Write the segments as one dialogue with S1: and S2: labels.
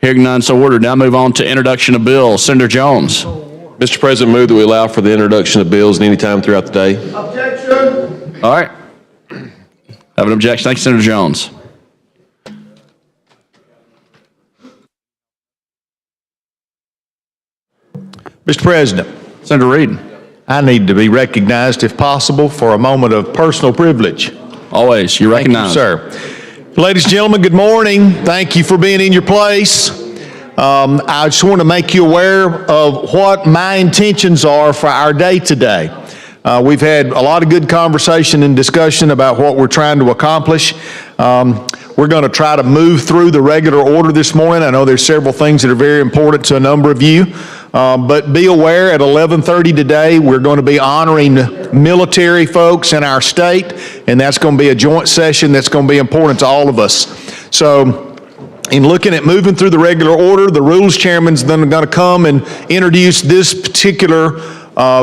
S1: Hearing none, so ordered. Now move on to introduction of bills. Senator Jones.
S2: Mr. President, move that we allow for the introduction of bills at any time throughout the day.
S3: Objection.
S1: All right. Have an objection. Thank you, Senator Jones.
S4: Mr. President,
S1: Senator Reed.
S4: I need to be recognized, if possible, for a moment of personal privilege.
S1: Always. You're recognized.
S4: Thank you, sir. Ladies and gentlemen, good morning. Thank you for being in your place. I just want to make you aware of what my intentions are for our day today. We've had a lot of good conversation and discussion about what we're trying to accomplish. We're going to try to move through the regular order this morning. I know there's several things that are very important to a number of you. But be aware, at 11:30 today, we're going to be honoring military folks in our state, and that's going to be a joint session that's going to be important to all of us. So, in looking at moving through the regular order, the rules chairman's then going to come and introduce this particular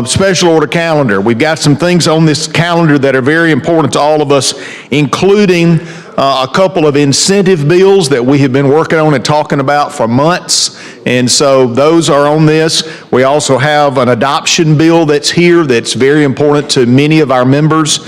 S4: special order calendar. We've got some things on this calendar that are very important to all of us, including a couple of incentive bills that we have been working on and talking about for months. And so those are on this. We also have an adoption bill that's here that's very important to many of our members.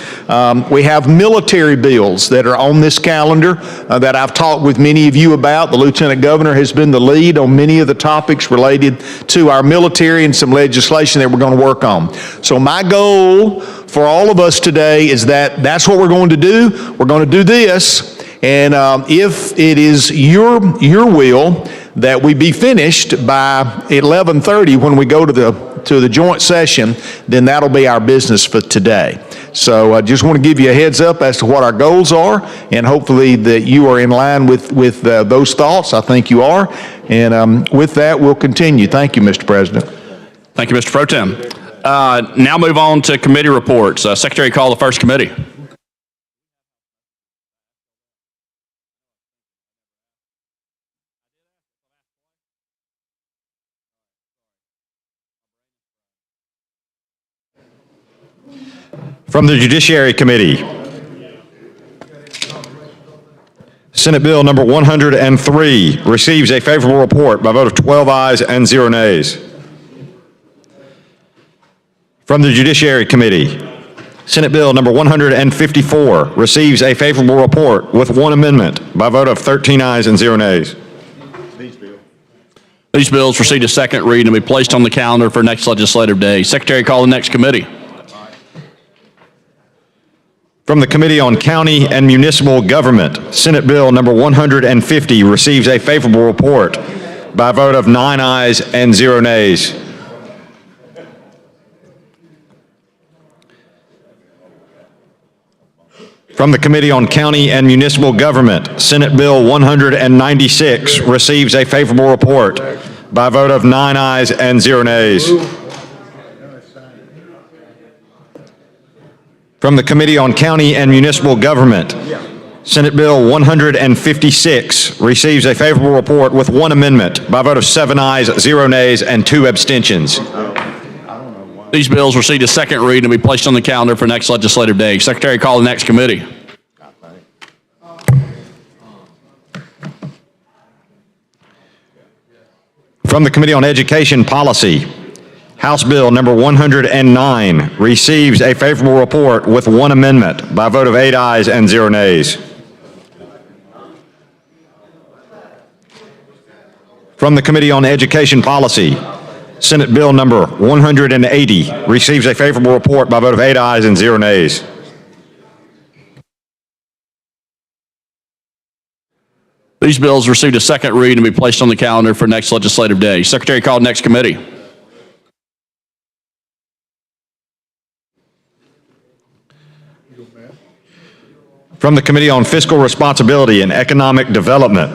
S4: We have military bills that are on this calendar that I've talked with many of you about. The Lieutenant Governor has been the lead on many of the topics related to our military and some legislation that we're going to work on. So my goal for all of us today is that's what we're going to do. We're going to do this. And if it is your will that we be finished by 11:30 when we go to the joint session, then that'll be our business for today. So I just want to give you a heads up as to what our goals are, and hopefully that you are in line with those thoughts. I think you are. And with that, we'll continue. Thank you, Mr. President.
S1: Thank you, Mr. Pro Tem. Now move on to committee reports. Secretary, call the first committee.
S5: From the Judiciary Committee, Senate Bill number 103 receives a favorable report by a vote of 12 ayes and 0 nays. From the Judiciary Committee, Senate Bill number 154 receives a favorable report with one amendment by a vote of 13 ayes and 0 nays.
S1: These bills received a second reading and will be placed on the calendar for next legislative day. Secretary, call the next committee.
S5: From the Committee on County and Municipal Government, Senate Bill number 150 receives a favorable report by a vote of 9 ayes and 0 nays. From the Committee on County and Municipal Government, Senate Bill 196 receives a favorable report by a vote of 9 ayes and 0 nays. From the Committee on County and Municipal Government, Senate Bill 156 receives a favorable report with one amendment by a vote of 7 ayes, 0 nays, and 2 abstentions.
S1: These bills received a second reading and will be placed on the calendar for next legislative day. Secretary, call the next committee.
S5: From the Committee on Education Policy, House Bill number 109 receives a favorable report with one amendment by a vote of 8 ayes and 0 nays. From the Committee on Education Policy, Senate Bill number 180 receives a favorable report by a vote of 8 ayes and 0 nays.
S1: These bills received a second reading and will be placed on the calendar for next legislative day. Secretary, call the next committee.
S5: From the Committee on Fiscal Responsibility and Economic Development,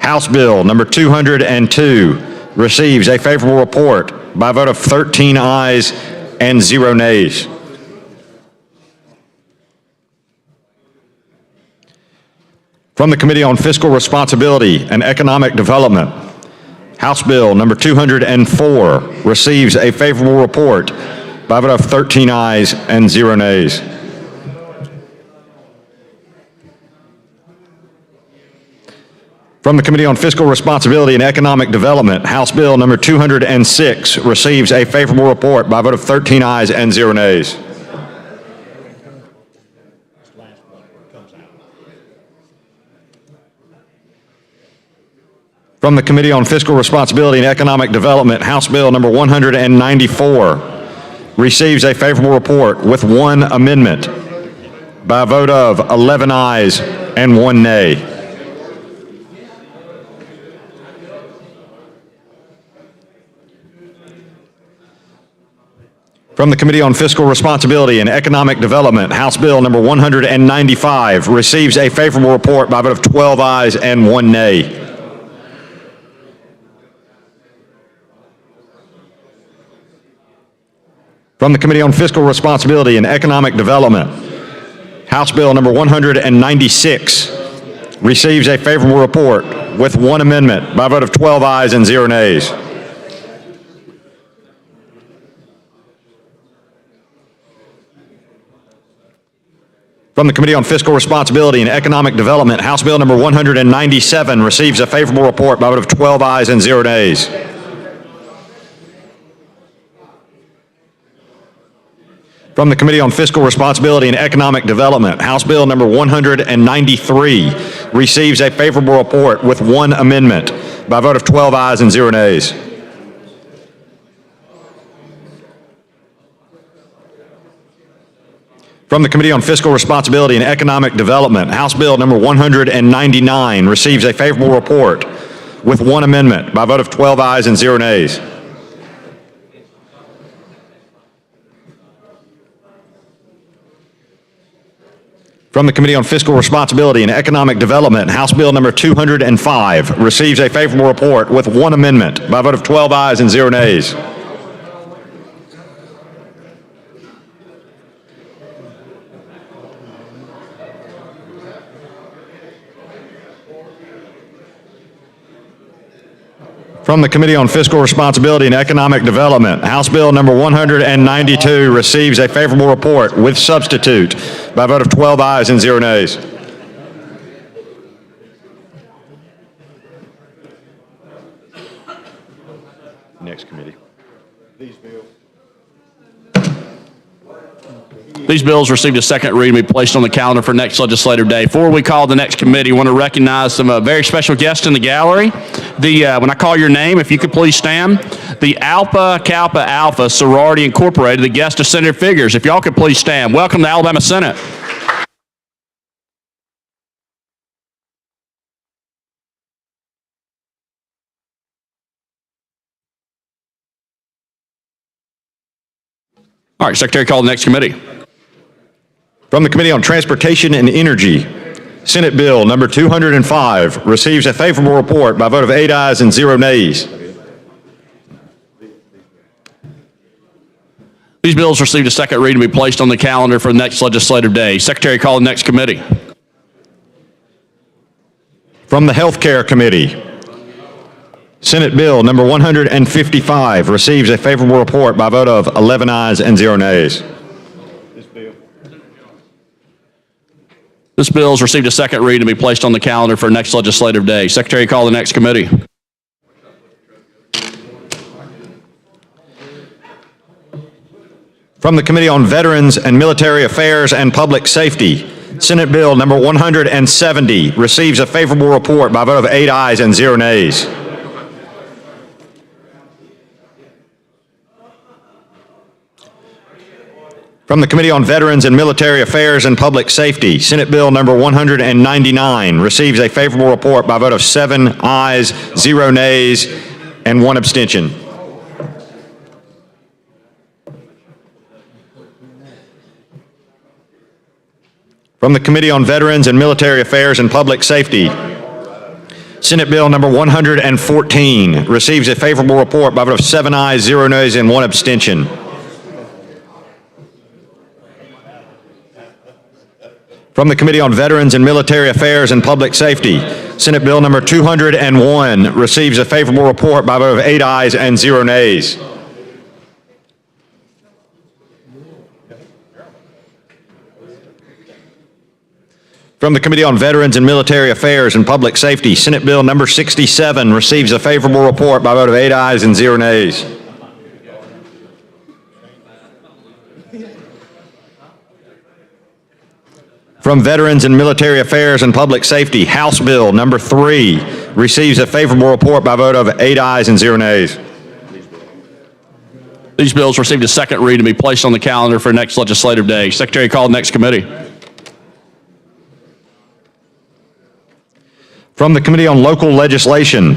S5: House Bill number 202 receives a favorable report by a vote of 13 ayes and 0 nays. From the Committee on Fiscal Responsibility and Economic Development, House Bill number 204 receives a favorable report by a vote of 13 ayes and 0 nays. From the Committee on Fiscal Responsibility and Economic Development, House Bill number 206 receives a favorable report by a vote of 13 ayes and 0 nays. From the Committee on Fiscal Responsibility and Economic Development, House Bill number 194 receives a favorable report with one amendment by a vote of 11 ayes and 1 nay. From the Committee on Fiscal Responsibility and Economic Development, House Bill number 195 receives a favorable report by a vote of 12 ayes and 1 nay. From the Committee on Fiscal Responsibility and Economic Development, House Bill number 196 receives a favorable report with one amendment by a vote of 12 ayes and 0 nays. From the Committee on Fiscal Responsibility and Economic Development, House Bill number 197 receives a favorable report by a vote of 12 ayes and 0 nays. From the Committee on Fiscal Responsibility and Economic Development, House Bill number 193 receives a favorable report with one amendment by a vote of 12 ayes and 0 nays. From the Committee on Fiscal Responsibility and Economic Development, House Bill number 199 receives a favorable report with one amendment by a vote of 12 ayes and 0 nays. From the Committee on Fiscal Responsibility and Economic Development, House Bill number 205 receives a favorable report with one amendment by a vote of 12 ayes and 0 nays. From the Committee on Fiscal Responsibility and Economic Development, House Bill number 192 receives a favorable report with substitute by a vote of 12 ayes and 0 nays. Next committee.
S1: These bills received a second reading and be placed on the calendar for next legislative day. Before we call the next committee, I want to recognize some very special guests in the gallery. When I call your name, if you could please stand. The Alpha Kappa Alpha Sorority Incorporated, the guest of Senator Figures. If y'all could please stand. Welcome to Alabama Senate. All right, Secretary, call the next committee.
S5: From the Committee on Transportation and Energy, Senate Bill number 205 receives a favorable report by a vote of 8 ayes and 0 nays.
S1: These bills received a second reading and be placed on the calendar for the next legislative day. Secretary, call the next committee.
S5: From the Healthcare Committee, Senate Bill number 155 receives a favorable report by a vote of 11 ayes and 0 nays.
S1: This bill has received a second reading and be placed on the calendar for next legislative day. Secretary, call the next committee.
S5: From the Committee on Veterans and Military Affairs and Public Safety, Senate Bill number 170 receives a favorable report by a vote of 8 ayes and 0 nays. From the Committee on Veterans and Military Affairs and Public Safety, Senate Bill number 199 receives a favorable report by a vote of 7 ayes, 0 nays, and 1 abstention. From the Committee on Veterans and Military Affairs and Public Safety, Senate Bill number 114 receives a favorable report by a vote of 7 ayes, 0 nays, and 1 abstention. From the Committee on Veterans and Military Affairs and Public Safety, Senate Bill number 201 receives a favorable report by a vote of 8 ayes and 0 nays. From the Committee on Veterans and Military Affairs and Public Safety, Senate Bill number 67 receives a favorable report by a vote of 8 ayes and 0 nays. From Veterans and Military Affairs and Public Safety, House Bill number 3 receives a favorable report by a vote of 8 ayes and 0 nays.
S1: These bills received a second reading to be placed on the calendar for next legislative day. Secretary, call the next committee.
S5: From the Committee on Local Legislation,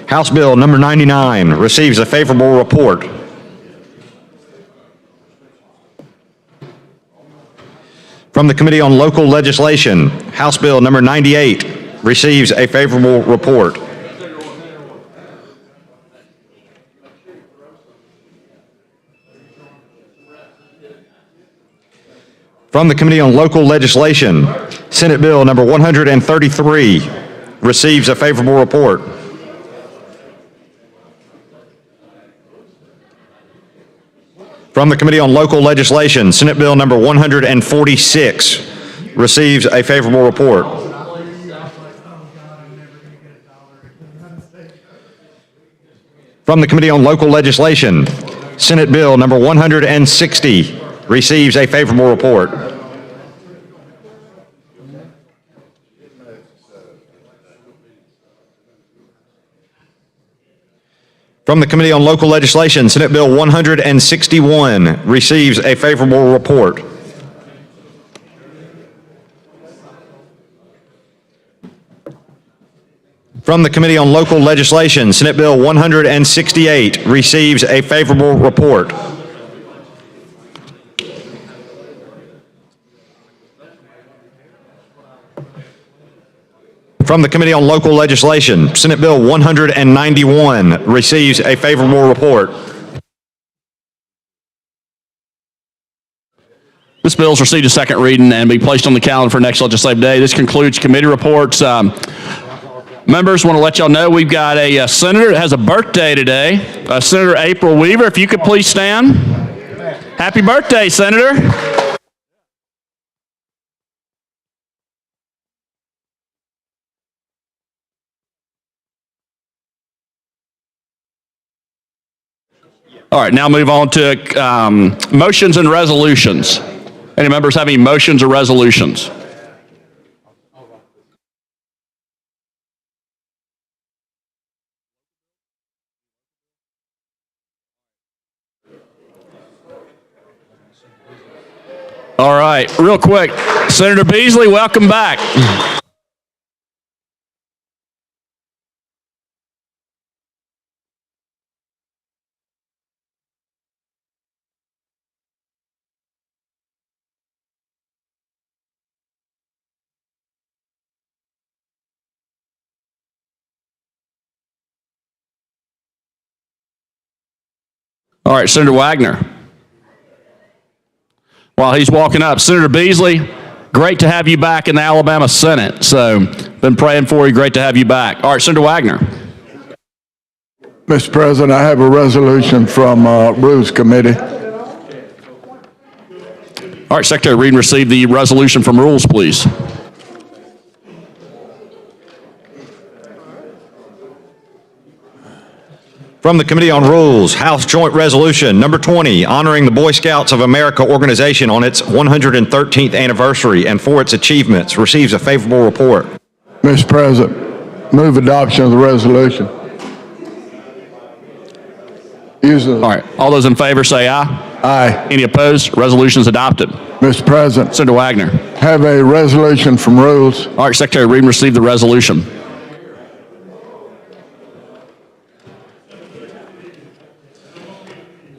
S5: House Bill number 99 receives a favorable report. From the Committee on Local Legislation, House Bill number 98 receives a favorable report. From the Committee on Local Legislation, Senate Bill number 133 receives a favorable report. From the Committee on Local Legislation, Senate Bill number 146 receives a favorable report. From the Committee on Local Legislation, Senate Bill number 160 receives a favorable report. From the Committee on Local Legislation, Senate Bill 161 receives a favorable report. From the Committee on Local Legislation, Senate Bill 168 receives a favorable report. From the Committee on Local Legislation, Senate Bill 191 receives a favorable report.
S1: This bill has received a second reading and be placed on the calendar for next legislative day. This concludes committee reports. Members, want to let y'all know we've got a senator that has a birthday today, Senator April Weaver. If you could please stand. Happy birthday, Senator. All right, now move on to motions and resolutions. Any members have any motions or resolutions? All right, real quick, Senator Beasley, welcome back. All right, Senator Wagner. While he's walking up, Senator Beasley, great to have you back in the Alabama Senate. So, been praying for you. Great to have you back. All right, Senator Wagner.
S3: Mr. President, I have a resolution from Rules Committee.
S1: All right, Secretary Reed, receive the resolution from Rules, please.
S5: From the Committee on Rules, House Joint Resolution number 20, honoring the Boy Scouts of America organization on its 113th anniversary and for its achievements, receives a favorable report.
S3: Mr. President, move adoption of the resolution.
S1: All right, all those in favor say aye.
S3: Aye.
S1: Any opposed? Resolution is adopted.
S3: Mr. President,
S1: Senator Wagner.
S3: have a resolution from Rules.
S1: All right, Secretary Reed, receive the resolution.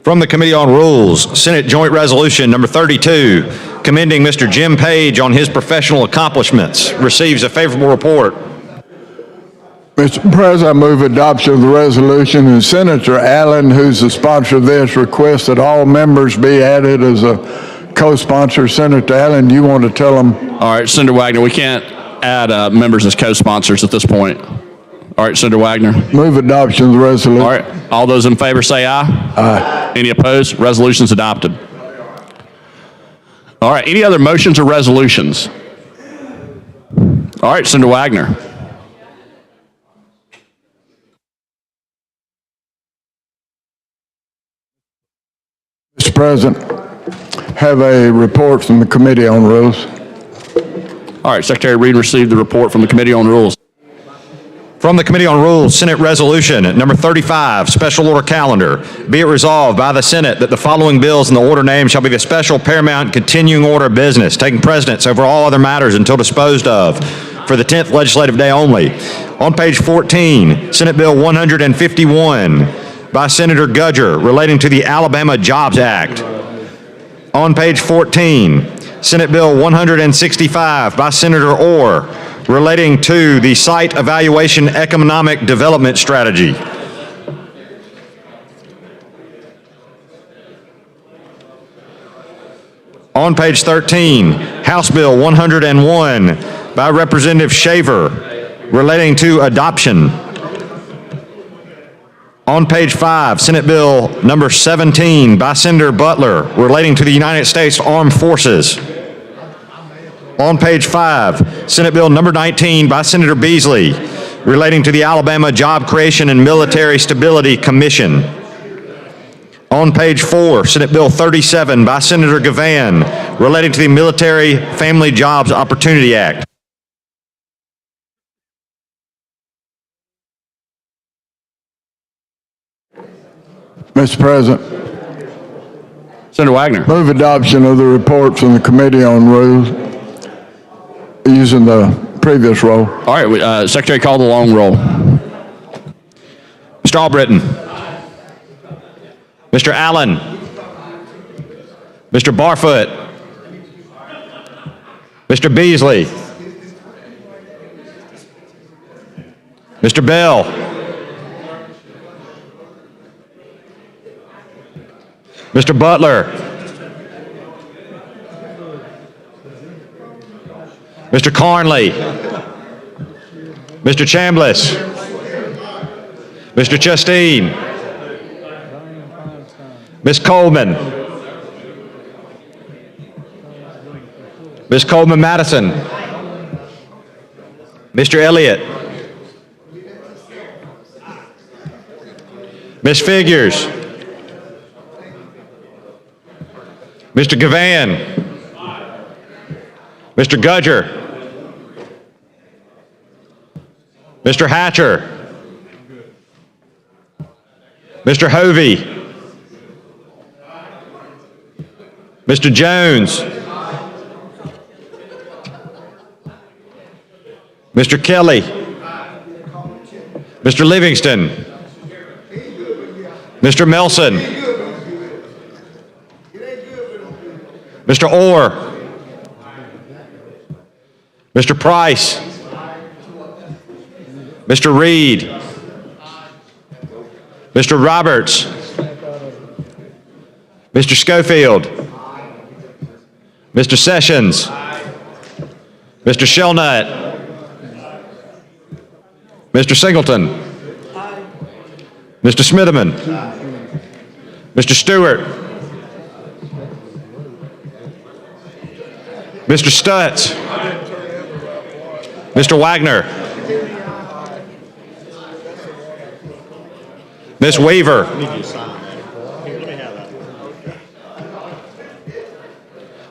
S5: From the Committee on Rules, Senate Joint Resolution number 32, commending Mr. Jim Page on his professional accomplishments, receives a favorable report.
S3: Mr. President, I move adoption of the resolution, and Senator Allen, who's the sponsor of this, requests that all members be added as a co-sponsor. Senator Allen, do you want to tell them?
S1: All right, Senator Wagner, we can't add members as co-sponsors at this point. All right, Senator Wagner.
S3: Move adoption of the resolution.
S1: All right, all those in favor say aye.
S3: Aye.
S1: Any opposed? Resolution is adopted. All right, any other motions or resolutions? All right, Senator Wagner.
S3: Mr. President, have a report from the Committee on Rules.
S1: All right, Secretary Reed received the report from the Committee on Rules.
S5: From the Committee on Rules, Senate Resolution Number 35, Special Order Calendar. Be it resolved by the Senate that the following bills in the order named shall be the special, paramount, continuing order of business, taking precedence over all other matters until disposed of for the 10th legislative day only. On page 14, Senate Bill 151 by Senator Gudger relating to the Alabama Jobs Act. On page 14, Senate Bill 165 by Senator Orr relating to the Site Evaluation Economic Development Strategy. On page 13, House Bill 101 by Representative Shaver relating to adoption. On page 5, Senate Bill number 17 by Senator Butler relating to the United States Armed Forces. On page 5, Senate Bill number 19 by Senator Beasley relating to the Alabama Job Creation and Military Stability Commission. On page 4, Senate Bill 37 by Senator Gavan relating to the Military Family Jobs Opportunity Act.
S3: Mr. President,
S1: Senator Wagner.
S3: move adoption of the report from the Committee on Rules using the previous roll.
S1: All right, Secretary, call the long roll.
S5: Mr. Albritton. Mr. Allen. Mr. Barfoot. Mr. Beasley. Mr. Bell. Mr. Butler. Mr. Carnley. Mr. Chambliss. Mr. Chasteen. Ms. Coleman. Ms. Coleman Madison. Mr. Elliott. Ms. Figures. Mr. Gavan. Mr. Gudger. Mr. Hatcher. Mr. Hovey. Mr. Jones. Mr. Kelly. Mr. Livingston. Mr. Melson. Mr. Orr. Mr. Price. Mr. Reed. Mr. Roberts. Mr. Schofield. Mr. Sessions. Mr. Shelnut. Mr. Singleton. Mr. Smitherman. Mr. Stewart. Mr. Stutz. Mr. Wagner. Ms. Weaver.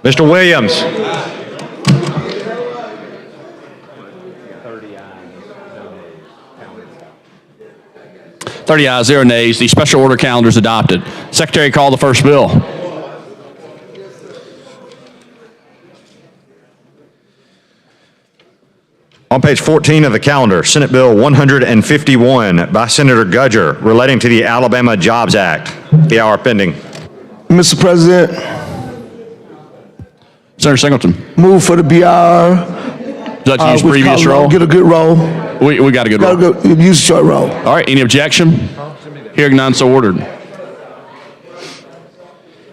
S5: Mr. Williams.
S1: 30 ayes, 0 nays. The special order calendar is adopted. Secretary, call the first bill.
S5: On page 14 of the calendar, Senate Bill 151 by Senator Gudger relating to the Alabama Jobs Act. The hour pending.
S6: Mr. President,
S1: Senator Singleton.
S6: move for the BR.
S1: Would you like to use
S6: which
S1: previous
S6: call
S1: roll?
S6: Get a good roll.
S1: We got a good roll.
S6: Gotta go, use a short roll.
S1: All right, any objection? Hearing none, so ordered.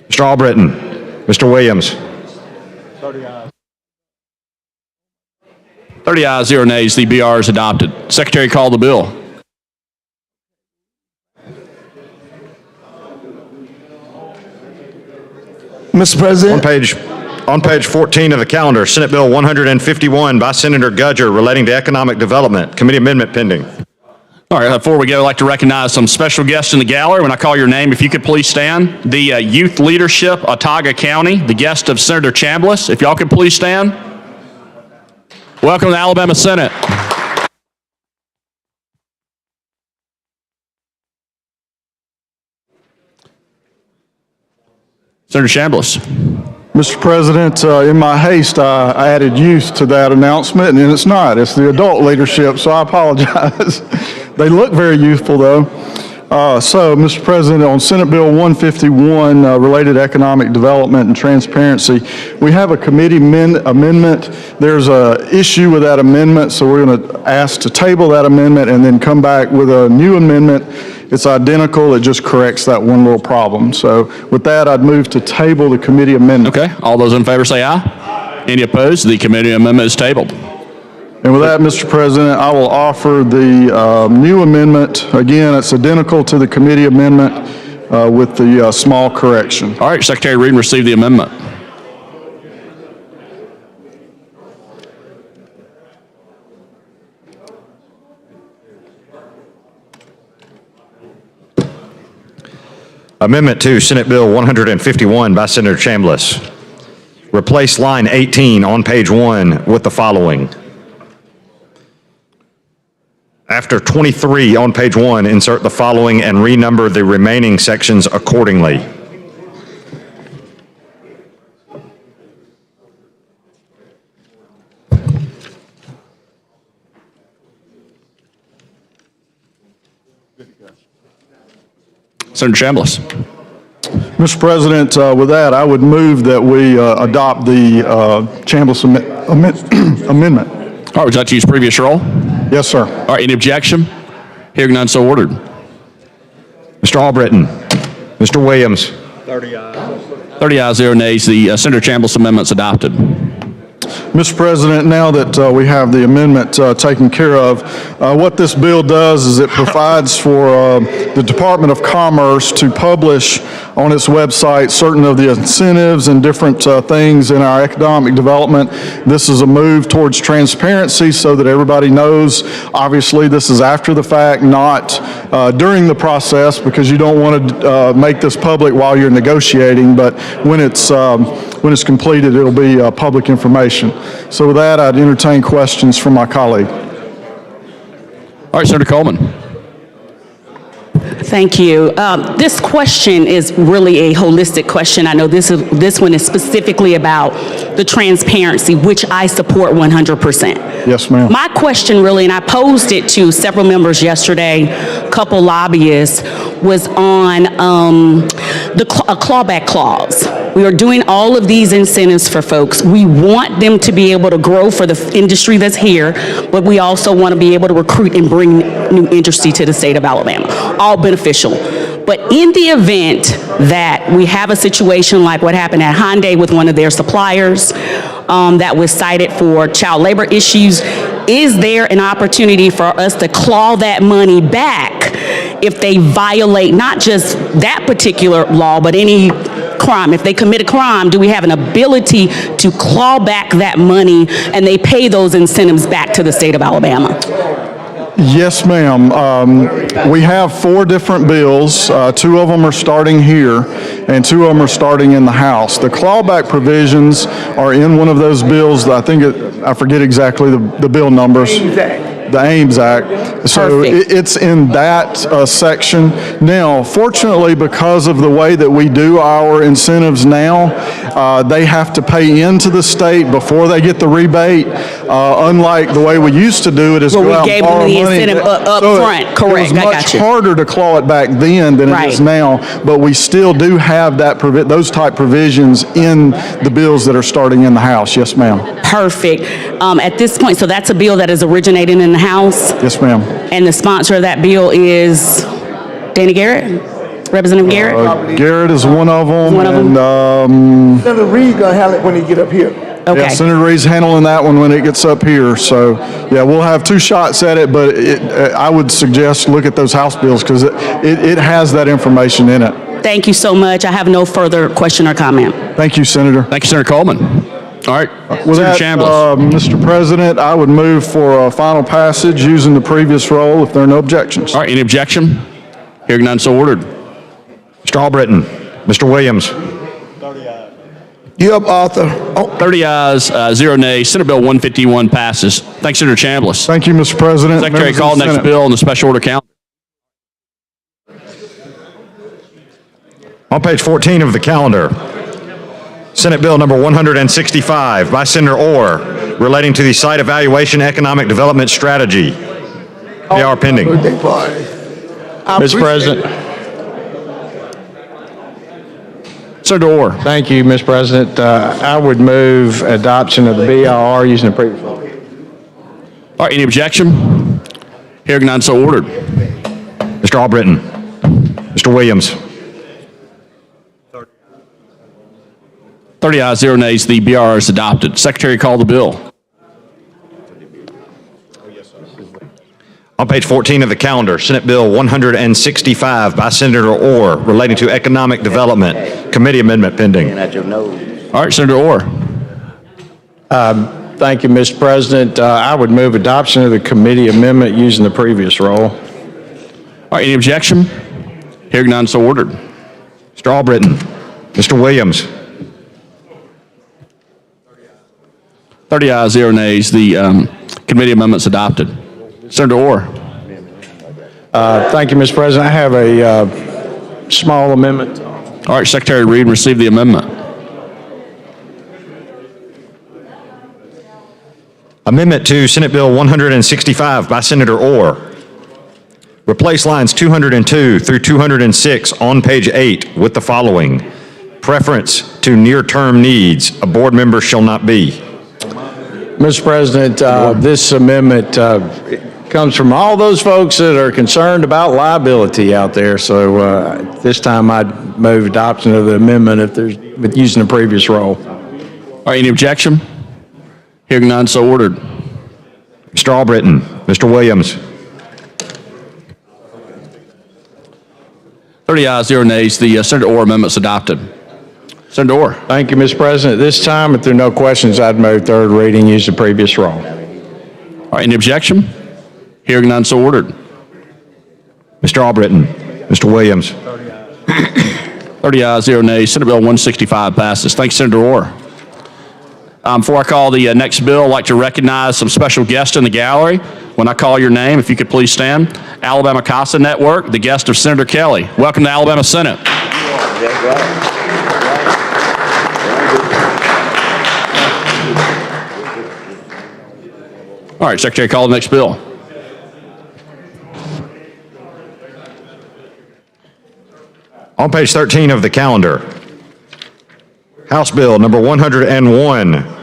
S5: Mr. Albritton. Mr. Williams.
S1: 30 ayes, 0 nays. The BR is adopted. Secretary, call the bill.
S6: Mr.
S5: On
S6: President,
S5: page On page 14 of the calendar, Senate Bill 151 by Senator Gudger relating to economic development. Committee amendment pending.
S1: All right, before we go, I'd like to recognize some special guests in the gallery. When I call your name, if you could please stand. The youth leadership, Otaga County, the guest of Senator Chambliss. If y'all could please stand. Welcome to the Alabama Senate. Senator Chambliss.
S3: Mr. President, in my haste, I added youth to that announcement, and it's not. It's the adult leadership, so I apologize. They look very youthful, though. So, Mr. President, on Senate Bill 151, related economic development and transparency, we have a committee amendment. There's an issue with that amendment, so we're going to ask to table that amendment and then come back with a new amendment. It's identical, it just corrects that one little problem. So with that, I'd move to table the committee amendment.
S1: Okay, all those in favor say aye. Any opposed? The committee amendment is tabled.
S3: And with that, Mr. President, I will offer the new amendment. Again, it's identical to the committee amendment with the small correction.
S1: All right, Secretary Reed, receive the amendment.
S5: Amendment to Senate Bill 151 by Senator Chambliss. Replace line 18 on page 1 with the following. After 23 on page 1, insert the following and renumber the remaining sections accordingly.
S1: Senator Chambliss.
S3: Mr. President, with that, I would move that we adopt the Chambliss amendment.
S1: All right, would you like to use previous roll?
S3: Yes, sir.
S1: All right, any objection? Hearing none, so ordered.
S5: Mr. Albritton. Mr. Williams.
S1: 30 ayes, 0 nays. The Senator Chambliss amendment's adopted.
S3: Mr. President, now that we have the amendment taken care of, what this bill does is it provides for the Department of Commerce to publish on its website certain of the incentives and different things in our economic development. This is a move towards transparency so that everybody knows. Obviously, this is after the fact, not during the process, because you don't want to make this public while you're negotiating, but when it's completed, it'll be public information. So with that, I'd entertain questions from my colleague.
S1: All right, Senator Coleman.
S7: Thank you. This question is really a holistic question. I know this one is specifically about the transparency, which I support 100%.
S3: Yes, ma'am.
S7: My question really, and I posed it to several members yesterday, a couple lobbyists, was on a clawback clause. We are doing all of these incentives for folks. We want them to be able to grow for the industry that's here, but we also want to be able to recruit and bring new industry to the state of Alabama. All beneficial. But in the event that we have a situation like what happened at Hyundai with one of their suppliers that was cited for child labor issues, is there an opportunity for us to claw that money back if they violate not just that particular law, but any crime? If they commit a crime, do we have an ability to claw back that money and they pay those incentives back to the state of Alabama?
S3: Yes, ma'am. We have 4 different bills. 2 of them are starting here, and 2 of them are starting in the House. The clawback provisions are in one of those bills. I forget exactly the bill numbers. The AIMS Act. So it's in that section. Now, fortunately, because of the way that we do our incentives now, they have to pay into the state before they get the rebate. Unlike the way we used to do it, is go out and borrow money.
S7: We gave them the incentive up front. Correct.
S3: It was much harder to claw it back then than it is now, but we still do have that those type provisions in the bills that are starting in the House. Yes, ma'am.
S7: Perfect. At this point, so that's a bill that is originating in the House?
S3: Yes, ma'am.
S7: And the sponsor of that bill is Danny Garrett? Representative Garrett?
S3: Garrett is one of them.
S7: One of them?
S3: And,
S6: Senator Reed gonna handle it when he get up here.
S7: Okay.
S3: yeah, Senator Reed's handling that one when it gets up here. So, yeah, we'll have 2 shots at it, but I would suggest look at those House bills because it has that information in it.
S7: Thank you so much. I have no further question or comment.
S3: Thank you, Senator.
S1: Thank you, Senator Coleman. All right,
S3: With
S1: Senator
S3: that,
S1: Chambliss.
S3: Mr. President, I would move for a final passage using the previous roll if there are no objections.
S1: All right, any objection? Hearing none, so ordered.
S5: Mr. Albritton, Mr. Williams,
S6: You up, Arthur? Oh,
S1: 30 ayes, 0 nays. Senate Bill 151 passes. Thanks, Senator Chambliss.
S3: Thank you, Mr. President.
S1: Secretary,
S3: Members of
S1: call
S3: the
S1: next
S3: Senate.
S1: bill on the special order calendar.
S5: on page 14 of the calendar, Senate Bill number 165 by Senator Orr relating to the Site Evaluation Economic Development Strategy. BR pending.
S6: birthday party.
S8: Mr. President,
S1: Senator Orr.
S8: thank you, Mr. President. I would move adoption of the BIR using the previous vote.
S1: All right, any objection? Hearing none, so ordered.
S5: Mr. Albritton, Mr. Williams,
S1: 30 ayes, 0 nays. The BR is adopted. Secretary, call the bill.
S5: on page 14 of the calendar, Senate Bill 165 by Senator Orr relating to economic development. Committee amendment pending.
S1: All right, Senator Orr.
S8: Thank you, Mr. President. I would move adoption of the committee amendment using the previous roll.
S1: All right, any objection? Hearing none, so ordered.
S5: Mr. Albritton, Mr. Williams,
S1: 30 ayes, 0 nays. The committee amendment's adopted. Senator Orr.
S8: Thank you, Mr. President. I have a small amendment.
S1: All right, Secretary Reed, receive the amendment.
S5: Amendment to Senate Bill 165 by Senator Orr. Replace lines 202 through 206 on page 8 with the following. Preference to near-term needs, a board member shall not be.
S8: Mr. President, this amendment comes from all those folks that are concerned about liability out there. So this time I'd move adoption of the amendment if there's, with using the previous roll.
S1: All right, any objection? Hearing none, so ordered.
S5: Mr. Albritton, Mr. Williams,
S1: 30 ayes, 0 nays. The Senator Orr amendment's adopted. Senator Orr.
S8: Thank you, Mr. President. This time, if there are no questions, I'd move third reading, use the previous roll.
S1: All right, any objection? Hearing none, so ordered.
S5: Mr. Albritton, Mr. Williams,
S1: 30 ayes, 0 nays. Senate Bill 165 passes. Thanks, Senator Orr. Before I call the next bill, I'd like to recognize some special guests in the gallery. When I call your name, if you could please stand. Alabama CASA Network, the guest of Senator Kelly. Welcome to Alabama Senate. All right, Secretary, call the next bill.
S5: on page 13 of the calendar, House Bill number 101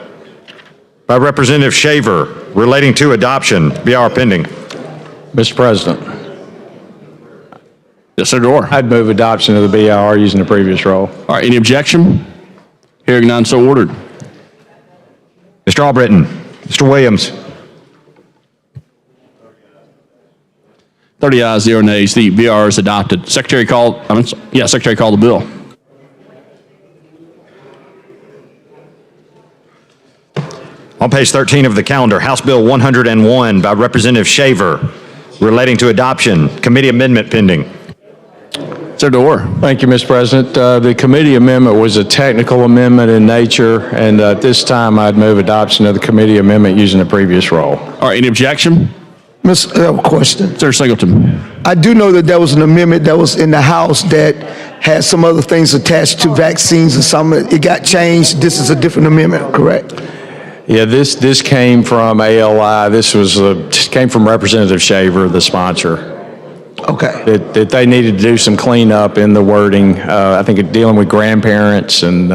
S5: by Representative Shaver relating to adoption. BR pending.
S8: Mr. President,
S1: Yes, Senator Orr.
S8: I'd move adoption of the BIR using the previous roll.
S1: All right, any objection? Hearing none, so ordered.
S5: Mr. Albritton, Mr. Williams,
S1: 30 ayes, 0 nays. The BR is adopted. Secretary, call the bill.
S5: on page 13 of the calendar, House Bill 101 by Representative Shaver relating to adoption. Committee amendment pending.
S1: Senator Orr.
S8: Thank you, Mr. President. The committee amendment was a technical amendment in nature, and at this time, I'd move adoption of the committee amendment using the previous roll.
S1: All right, any objection?
S6: Miss, I have a question.
S1: Senator Singleton.
S6: I do know that there was an amendment that was in the House that had some other things attached to vaccines and some, it got changed. This is a different amendment, correct?
S8: Yeah, this came from ALI. This was came from Representative Shaver, the sponsor.
S6: Okay.
S8: That they needed to do some cleanup in the wording. I think it dealing with grandparents and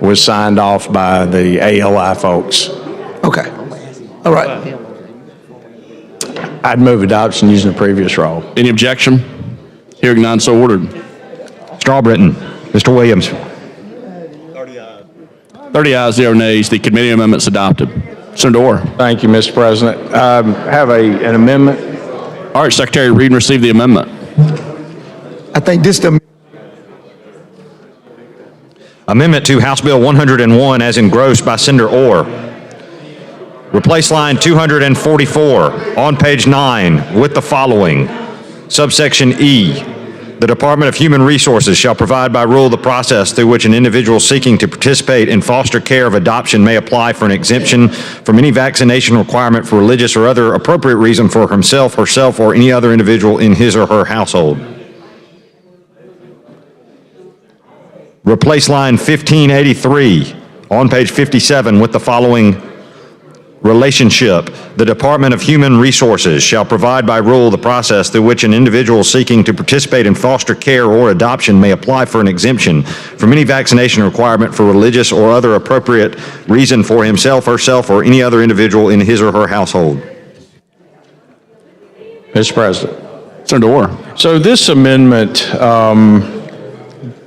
S8: was signed off by the ALI folks.
S6: Okay. All right.
S8: I'd move adoption using the previous roll.
S1: Any objection? Hearing none, so ordered.
S5: Mr. Albritton, Mr. Williams,
S1: 30 ayes, 0 nays. The committee amendment's adopted. Senator Orr.
S8: Thank you, Mr. President. Have an amendment.
S1: All right, Secretary Reed, receive the amendment.
S6: I think this the
S5: Amendment to House Bill 101 as engrossed by Senator Orr. Replace line 244 on page 9 with the following. Subsection E. The Department of Human Resources shall provide by rule the process through which an individual seeking to participate in foster care of adoption may apply for an exemption from any vaccination requirement for religious or other appropriate reason for himself, herself, or any other individual in his or her household. Replace line 1583 on page 57 with the following relationship. The Department of Human Resources shall provide by rule the process through which an individual seeking to participate in foster care or adoption may apply for an exemption from any vaccination requirement for religious or other appropriate reason for himself, herself, or any other individual in his or her household.
S8: Mr. President.
S1: Senator Orr.
S8: So this amendment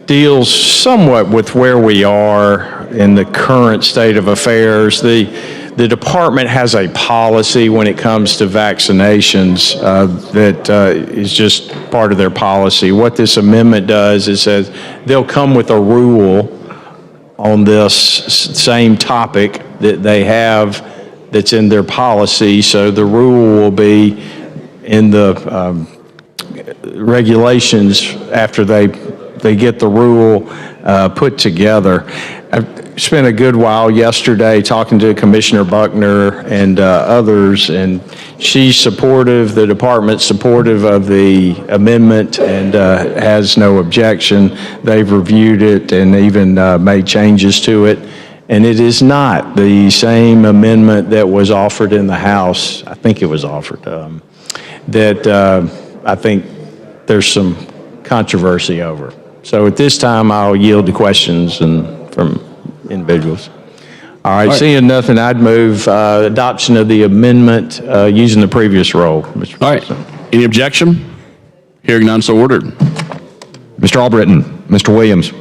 S8: deals somewhat with where we are in the current state of affairs. The department has a policy when it comes to vaccinations that is just part of their policy. What this amendment does is says they'll come with a rule on this same topic that they have that's in their policy. So the rule will be in the regulations after they get the rule put together. I spent a good while yesterday talking to Commissioner Buckner and others, and she's supportive, the department's supportive of the amendment and has no objection. They've reviewed it and even made changes to it. And it is not the same amendment that was offered in the House. I think it was offered. That I think there's some controversy over. So at this time, I'll yield to questions from individuals. All right, seeing nothing, I'd move adoption of the amendment using the previous roll, Mr.
S1: All right.
S8: President.
S1: Any objection? Hearing none, so ordered.
S5: Mr. Albritton, Mr. Williams.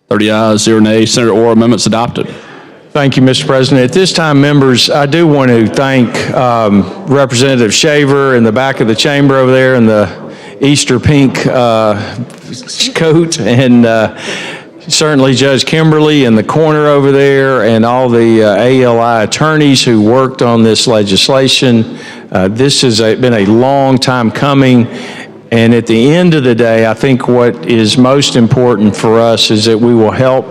S1: 30 ayes, 0 nays. Senator Orr, amendment's adopted.
S8: Thank you, Mr. President. At this time, members, I do want to thank Representative Shaver in the back of the chamber over there in the Easter pink coat, and certainly Judge Kimberly in the corner over there, and all the ALI attorneys who worked on this legislation. This has been a long time coming. And at the end of the day, I think what is most important for us is that we will help,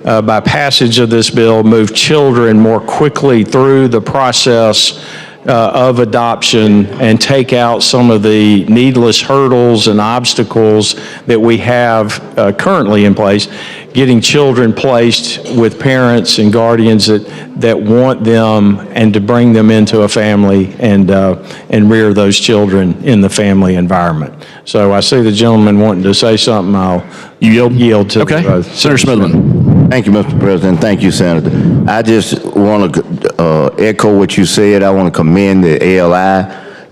S8: by passage of this bill, move children more quickly through the process of adoption and take out some of the needless hurdles and obstacles that we have currently in place, getting children placed with parents and guardians that want them, and to bring them into a family and rear those children in the family environment. So I see the gentleman wanting to say something. I'll yield to
S1: Okay. Senator Smithman.
S9: Thank you, Mr. President. Thank you, Senator. I just want to echo what you said. I want to commend the ALI,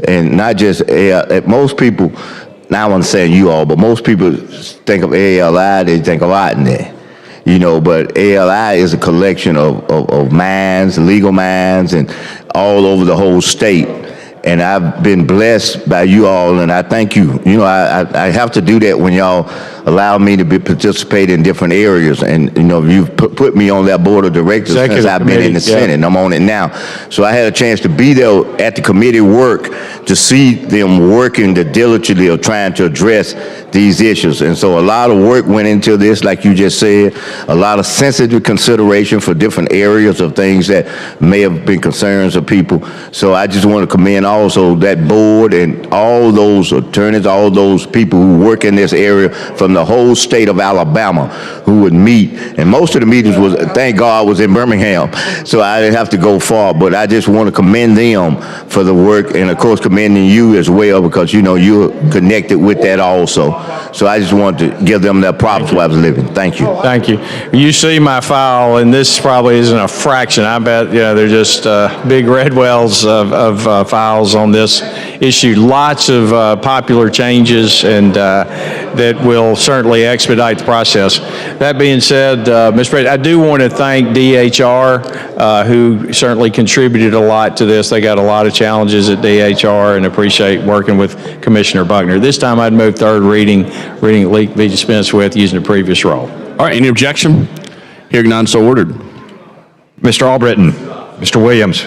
S9: and not just ALI. Most people, now I want to say you all, but most people think of ALI, they think of Otney. You know, but ALI is a collection of minds, legal minds, and all over the whole state. And I've been blessed by you all, and I thank you. You know, I have to do that when y'all allow me to participate in different areas. And, you know, you've put me on that board of directors since I've been in the Senate, and I'm on it now. So I had a chance to be there at the committee work to see them working diligently of trying to address these issues. And so a lot of work went into this, like you just said, a lot of sensitive consideration for different areas of things that may have been concerns of people. So I just want to commend also that board and all those attorneys, all those people who work in this area from the whole state of Alabama who would meet. And most of the meetings was, thank God, was in Birmingham. So I didn't have to go far, but I just want to commend them for the work, and of course commending you as well, because you know you're connected with that also. So I just want to give them their props while I was living. Thank you.
S8: Thank you. You see my file, and this probably isn't a fraction. I bet, you know, they're just big red wells of files on this issue. Lots of popular changes, and that will certainly expedite the process. That being said, Mr. President, I do want to thank DHR, who certainly contributed a lot to this. They got a lot of challenges at DHR, and appreciate working with Commissioner Buckner. This time I'd move third reading be dispensed with using the previous roll.
S1: All right, any objection? Hearing none, so ordered.
S5: Mr. Albritton, Mr. Williams.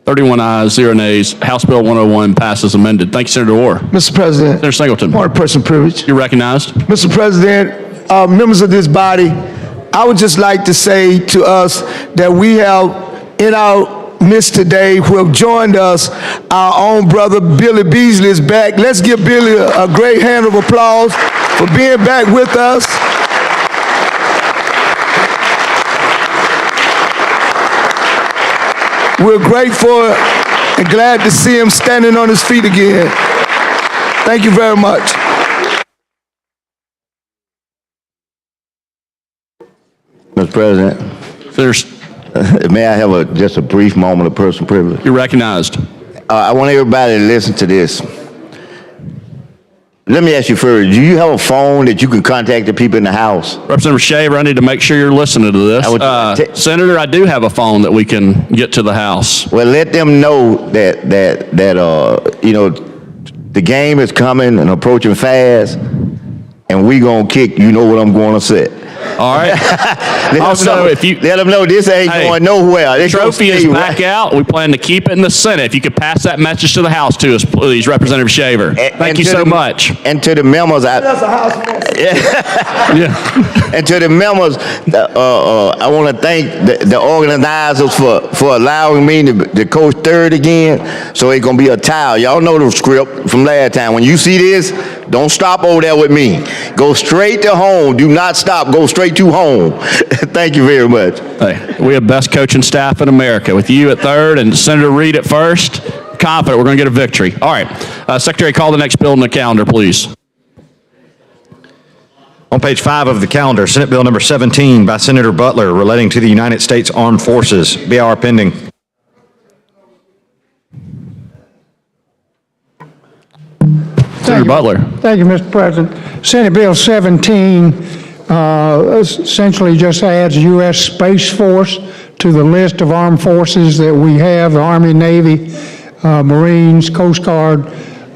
S1: 31 ayes, 0 nays. House Bill 101 passes amended. Thank you, Senator Orr.
S6: Mr. President,
S1: Senator Singleton,
S6: point of personal privilege.
S1: you're recognized.
S6: Mr. President, members of this body, I would just like to say to us that we have in our midst today who have joined us, our own brother Billy Beasley is back. Let's give Billy a great hand of applause for being back with us. We're grateful and glad to see him standing on his feet again. Thank you very much.
S9: Mr. President,
S1: Senator,
S9: may I have just a brief moment of personal privilege?
S1: you're recognized.
S9: I want everybody to listen to this. Let me ask you first, do you have a phone that you can contact the people in the House?
S1: Representative Shaver, I need to make sure you're listening to this.
S9: I would-
S1: Senator, I do have a phone that we can get to the House.
S9: Well, let them know that the game is coming and approaching fast, and we gonna kick. You know what I'm going to say.
S1: All right. Also, if you
S9: let them know this ain't going nowhere. They gonna
S1: trophy is
S9: stay
S1: back
S9: right.
S1: out, we plan to keep it in the Senate. If you could pass that message to the House to us, please, Representative Shaver. Thank you
S9: to
S1: so
S9: the-
S1: much.
S9: And to the members,
S1: Yeah.
S9: and to the members, I want to thank the organizers for allowing me to coach third again. So it's gonna be a tie. Y'all know the script from last time. When you see this, don't stop over there with me. Go straight to home. Do not stop. Go straight to home. Thank you very much.
S1: Hey, we have best coaching staff in America. With you at third and Senator Reed at first, confident we're going to get a victory. All right. Secretary, call the next bill on the calendar, please.
S5: On page 5 of the calendar, Senate Bill number 17 by Senator Butler relating to the United States Armed Forces. BR pending.
S1: Senator Butler.
S10: Thank you, Mr. President. Senate Bill 17 essentially just adds U.S. Space Force to the list of armed forces that we have, the Army, Navy, Marines, Coast Guard.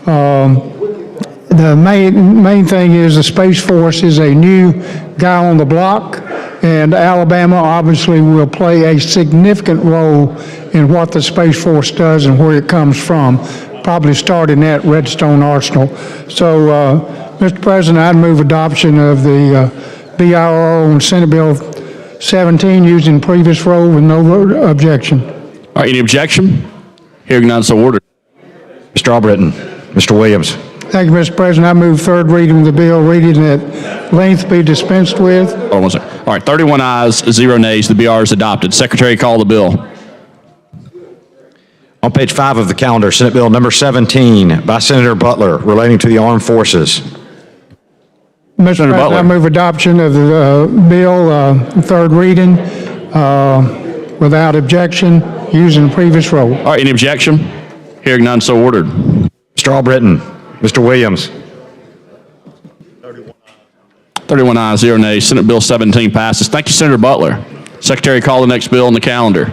S10: The main thing is the Space Force is a new guy on the block, and Alabama obviously will play a significant role in what the Space Force does and where it comes from, probably starting at Redstone Arsenal. So, Mr. President, I'd move adoption of the BRO on Senate Bill 17 using previous role with no objection.
S1: All right, any objection? Hearing none, so ordered.
S5: Mr. Albritton, Mr. Williams.
S10: Thank you, Mr. President. I move third reading of the bill, reading at length be dispensed with.
S1: Hold on one second. All right, 31 ayes, 0 nays. The BR is adopted. Secretary, call the bill.
S5: On page 5 of the calendar, Senate Bill number 17 by Senator Butler relating to the armed forces.
S10: Mr.
S1: Senator
S10: President,
S1: Butler.
S10: I move adoption of the bill, third reading, without objection, using previous role.
S1: All right, any objection? Hearing none, so ordered.
S5: Mr. Albritton, Mr. Williams.
S1: 31 ayes, 0 nays. Senate Bill 17 passes. Thank you, Senator Butler. Secretary, call the next bill on the calendar.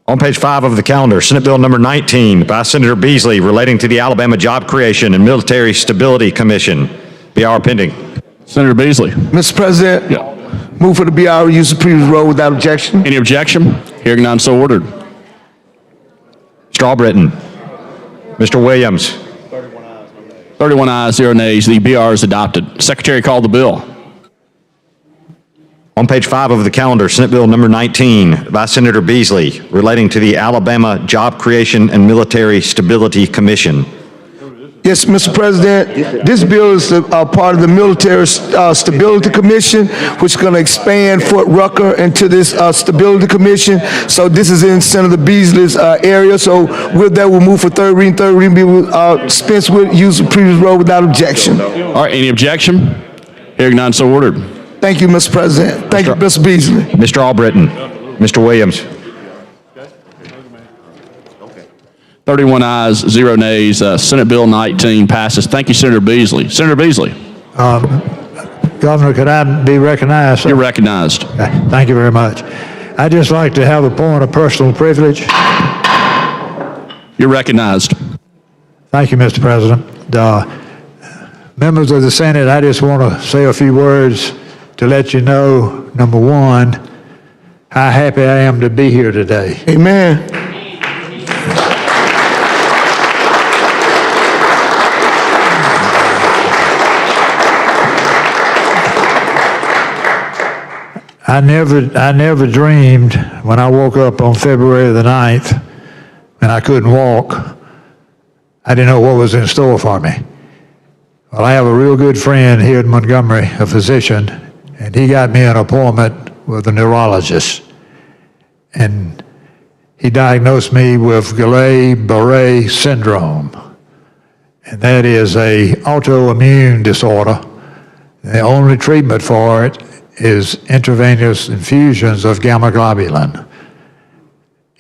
S5: On page 5 of the calendar, Senate Bill number 19 by Senator Beasley relating to the Alabama Job Creation and Military Stability Commission. BR pending.
S1: Senator Beasley.
S6: Mr. President,
S1: Yeah.
S6: move for the BR use the previous role without objection.
S1: Any objection? Hearing none, so ordered.
S5: Mr. Albritton, Mr. Williams.
S1: 31 ayes, 0 nays. The BR is adopted. Secretary, call the bill.
S5: On page 5 of the calendar, Senate Bill number 19 by Senator Beasley relating to the Alabama Job Creation and Military Stability Commission.
S6: Yes, Mr. President, this bill is a part of the Military Stability Commission, which is going to expand Fort Rucker into this Stability Commission. So this is in Senator Beasley's area. So with that, we'll move for third reading. Third reading be dispensed with, use the previous role without objection.
S1: All right, any objection? Hearing none, so ordered.
S6: Thank you, Mr. President. Thank you, Mr. Beasley.
S5: Mr. Albritton, Mr. Williams.
S1: 31 ayes, 0 nays. Senate Bill 19 passes. Thank you, Senator Beasley. Senator Beasley,
S11: Governor, could I be recognized?
S1: you're recognized.
S11: Thank you very much. I'd just like to have a point of personal privilege.
S1: You're recognized.
S11: Thank you, Mr. President. Members of the Senate, I just want to say a few words to let you know, number one, how happy I am to be here today.
S6: Amen.
S11: I never dreamed when I woke up on February the 9th and I couldn't walk, I didn't know what was in store for me. Well, I have a real good friend here in Montgomery, a physician, and he got me an appointment with a neurologist. And he diagnosed me with Guillain-Barré syndrome. And that is an autoimmune disorder. The only treatment for it is intravenous infusions of gamma globulin.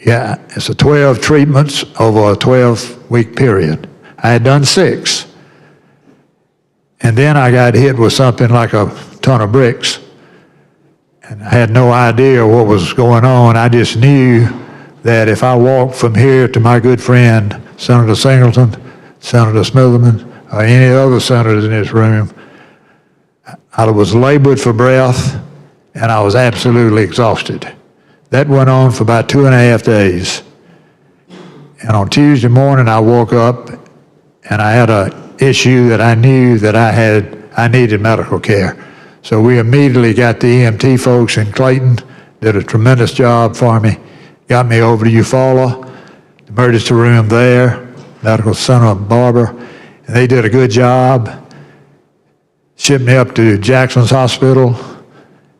S11: Yeah, it's a 12 treatments over a 12-week period. I had done 6. And then I got hit with something like a ton of bricks. And I had no idea what was going on. I just knew that if I walked from here to my good friend, Senator Singleton, Senator Smitherman, or any other senators in this room, I was labored for breath, and I was absolutely exhausted. That went on for about 2.5 days. And on Tuesday morning, I woke up, and I had an issue that I knew that I needed medical care. So we immediately got the EMT folks in Clayton, did a tremendous job for me, got me over to Eufaula, the emergency room there, Medical Center of Barber, and they did a good job. Shipped me up to Jackson's Hospital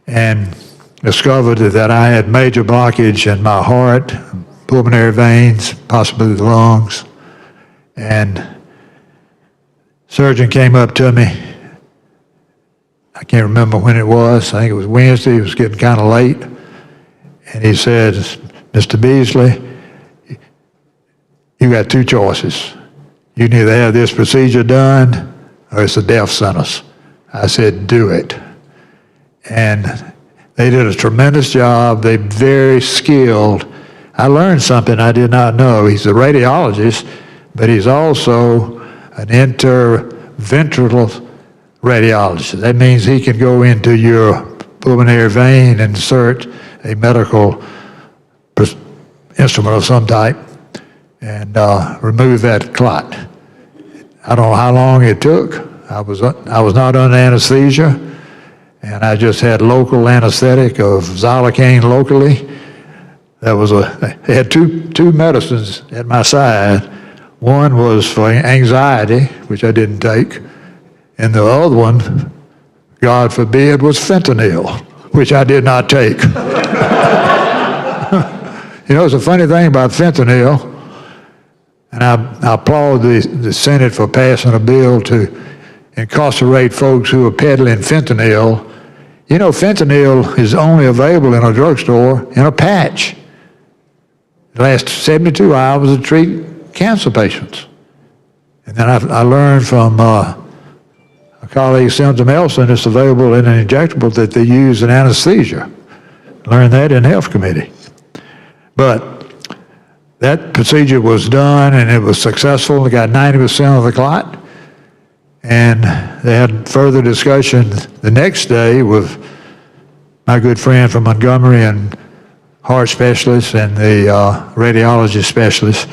S11: and discovered that I had major blockage in my heart, pulmonary veins, possibly the lungs. And surgeon came up to me. I can't remember when it was. I think it was Wednesday. It was getting kind of late. And he said, Mr. Beasley, you got 2 choices. You can either have this procedure done or it's a death sentence. I said, do it. And they did a tremendous job. They're very skilled. I learned something I did not know. He's a radiologist, but he's also an interventricular radiologist. That means he can go into your pulmonary vein and insert a medical instrument of some type and remove that clot. I don't know how long it took. I was not under anesthesia, and I just had local anesthetic of Xylocaine locally. I had two medicines at my side. One was for anxiety, which I didn't take, and the other one, God forbid, was fentanyl, which I did not take. You know, it's a funny thing about fentanyl, and I applaud the Senate for passing a bill to incarcerate folks who are peddling fentanyl. You know, fentanyl is only available in a drugstore in a patch. It lasts 72 hours to treat cancer patients. And then I learned from a colleague, Senator Melson, it's available in an injectable that they use in anesthesia. Learned that in health committee. But that procedure was done and it was successful. They got 90% of the clot. And they had further discussion the next day with my good friend from Montgomery and heart specialist and the radiology specialist.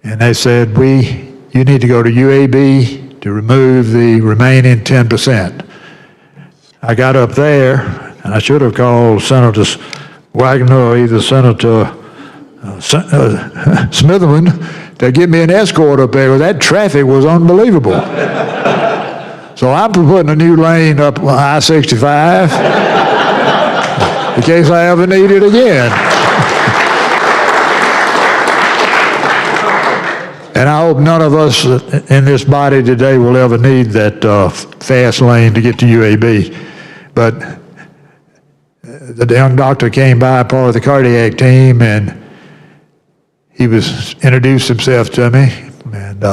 S11: And they said, you need to go to UAB to remove the remaining 10%. I got up there, and I should have called Senator Wagner or either Senator Smitherman to give me an escort up there. That traffic was unbelievable. So I'm putting a new lane up I-65 in case I ever need it again. And I hope none of us in this body today will ever need that fast lane to get to UAB. But the young doctor came by, part of the cardiac team, and he introduced himself to me, and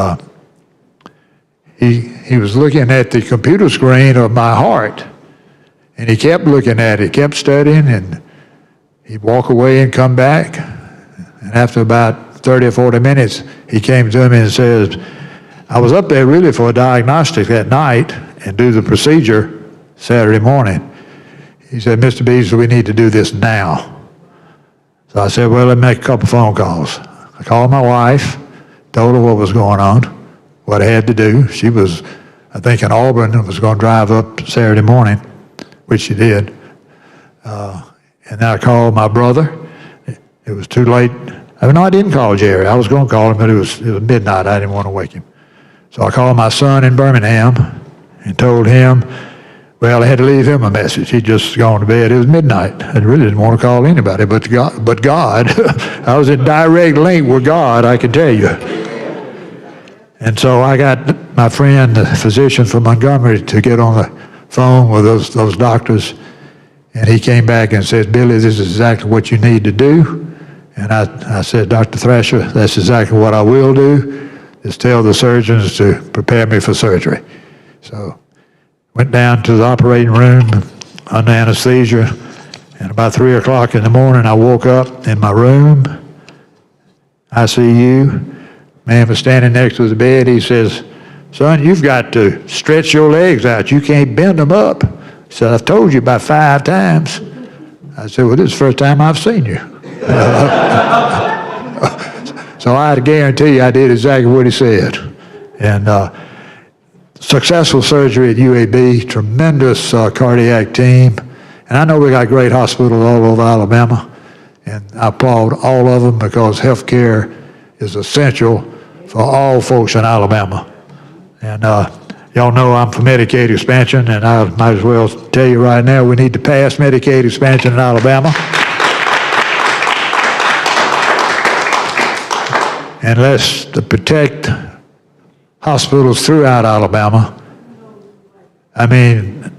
S11: he was looking at the computer screen of my heart, and he kept looking at it, kept studying, and he'd walk away and come back. And after about 30 or 40 minutes, he came to me and says, I was up there really for a diagnostic that night and do the procedure Saturday morning. He said, Mr. Beasley, we need to do this now. So I said, well, let me make a couple phone calls. I called my wife, told her what was going on, what I had to do. She was, I think, in Auburn and was going to drive up Saturday morning, which she did. And then I called my brother. It was too late. No, I didn't call Jerry. I was going to call him, but it was midnight. I didn't want to wake him. So I called my son in Birmingham and told him, well, I had to leave him a message. He'd just gone to bed. It was midnight. I really didn't want to call anybody but God. I was in direct link with God, I can tell you. And so I got my friend, the physician from Montgomery, to get on the phone with those doctors. And he came back and said, Billy, this is exactly what you need to do. And I said, Dr. Thrasher, that's exactly what I will do, is tell the surgeons to prepare me for surgery. So went down to the operating room under anesthesia, and about 3 o'clock in the morning, I woke up in my room, ICU. Man was standing next to the bed. He says, son, you've got to stretch your legs out. You can't bend them up. He said, I've told you about 5 times. I said, well, this is the first time I've seen you. So I had to guarantee you I did exactly what he said. And successful surgery at UAB, tremendous cardiac team. And I know we got great hospitals all over Alabama. And I applaud all of them because health care is essential for all folks in Alabama. And y'all know I'm for Medicaid expansion, and I might as well tell you right now we need to pass Medicaid expansion in Alabama. And let's protect hospitals throughout Alabama. I mean,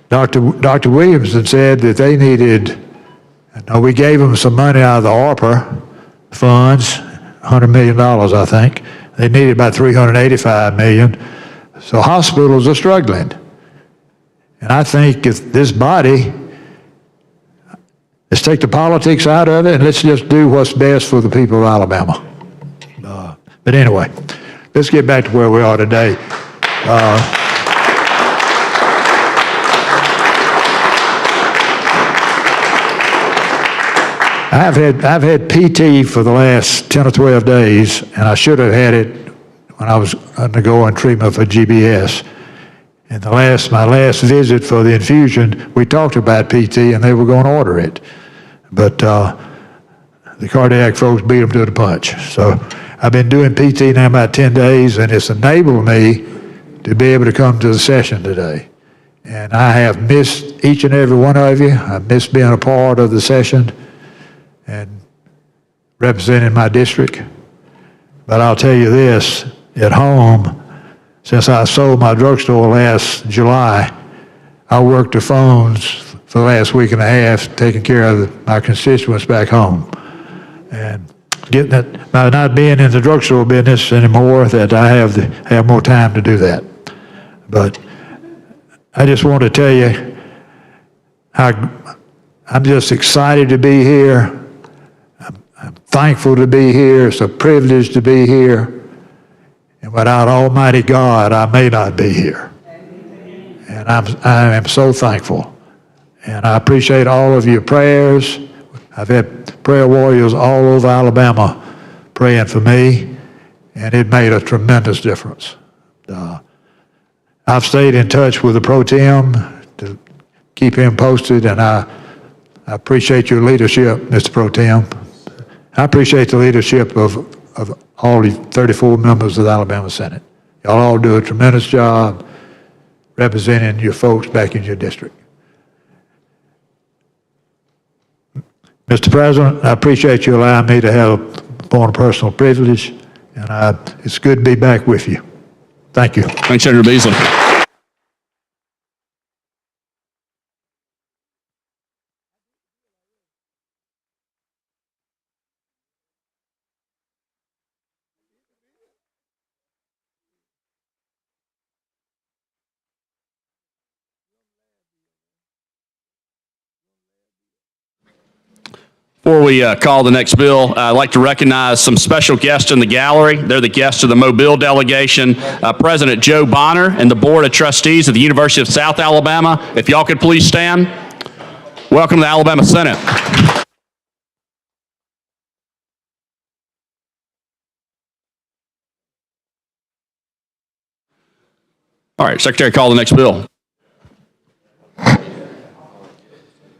S11: Dr. Williamson said that they needed, we gave them some money out of the ARPA funds, $100 million, I think. They needed about $385 million. So hospitals are struggling. And I think if this body, let's take the politics out of it and let's just do what's best for the people of Alabama. But anyway, let's get back to where we are today. I've had PT for the last 10 or 12 days, and I should have had it when I was undergoing treatment for GBS. And my last visit for the infusion, we talked about PT, and they were going to order it. But the cardiac folks beat them to the punch. So I've been doing PT now about 10 days, and it's enabled me to be able to come to the session today. And I have missed each and every one of you. I missed being a part of the session and representing my district. But I'll tell you this, at home, since I sold my drugstore last July, I worked the phones for the last week and a half, taking care of my constituents back home. And getting that, by not being in the drugstore business anymore, that I have more time to do that. But I just want to tell you how I'm just excited to be here. I'm thankful to be here. It's a privilege to be here. And without Almighty God, I may not be here. And I am so thankful. And I appreciate all of your prayers. I've had prayer warriors all over Alabama praying for me, and it made a tremendous difference. I've stayed in touch with the Pro Tem to keep him posted, and I appreciate your leadership, Mr. Pro Tem. I appreciate the leadership of all the 34 members of the Alabama Senate. Y'all all do a tremendous job representing your folks back in your district. Mr. President, I appreciate you allowing me to have a point of personal privilege, and it's good to be back with you. Thank you.
S1: Thanks, Senator Beasley. Before we call the next bill, I'd like to recognize some special guests in the gallery. They're the guests of the Mobile delegation, President Joe Bonner and the Board of Trustees of the University of South Alabama. If y'all could please stand. Welcome to the Alabama Senate. All right, Secretary, call the next bill.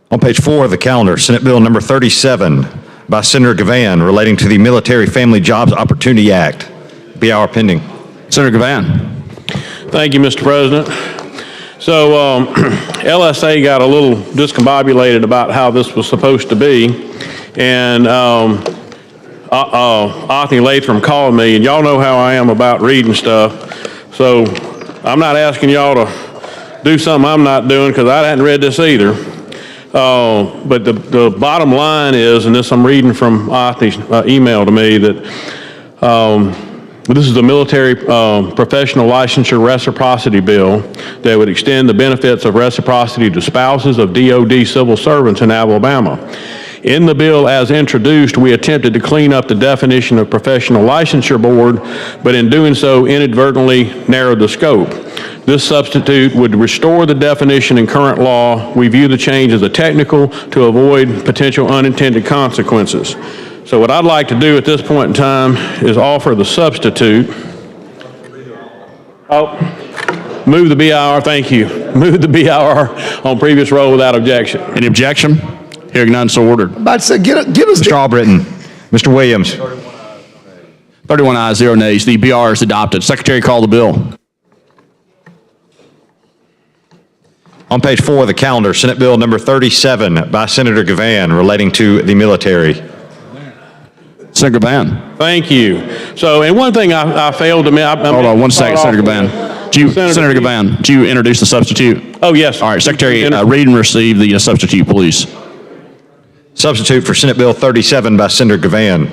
S5: On page 4 of the calendar, Senate Bill number 37 by Senator Gavan relating to the Military Family Jobs Opportunity Act. Be our pending.
S1: Senator Gavan.
S12: Thank you, Mr. President. So LSA got a little discombobulated about how this was supposed to be, and Othny Latham called me, and y'all know how I am about reading stuff, so I'm not asking y'all to do something I'm not doing because I hadn't read this either. But the bottom line is, and this I'm reading from Othny's email to me, that this is a military professional licensure reciprocity bill that would extend the benefits of reciprocity to spouses of DOD civil servants in Alabama. In the bill as introduced, we attempted to clean up the definition of professional licensure board, but in doing so inadvertently narrowed the scope. This substitute would restore the definition in current law. We view the change as a technical to avoid potential unintended consequences. So what I'd like to do at this point in time is offer the substitute. Move the BIR, thank you. Move the BIR on previous roll without objection.
S1: Any objection? Hearing none, so ordered.
S6: About to say, give us
S5: Mr. Albritton. Mr. Williams.
S1: 31 ayes, 0 nays. The BR is adopted. Secretary, call the bill.
S5: On page 4 of the calendar, Senate Bill number 37 by Senator Gavan relating to the military.
S1: Senator Gavan.
S12: Thank you. So, and one thing I failed to mention.
S1: Hold on 1 second, Senator Gavan. Senator Gavan, do you introduce the substitute?
S12: Oh, yes.
S1: All right, Secretary, read and receive the substitute, please.
S5: Substitute for Senate Bill 37 by Senator Gavan.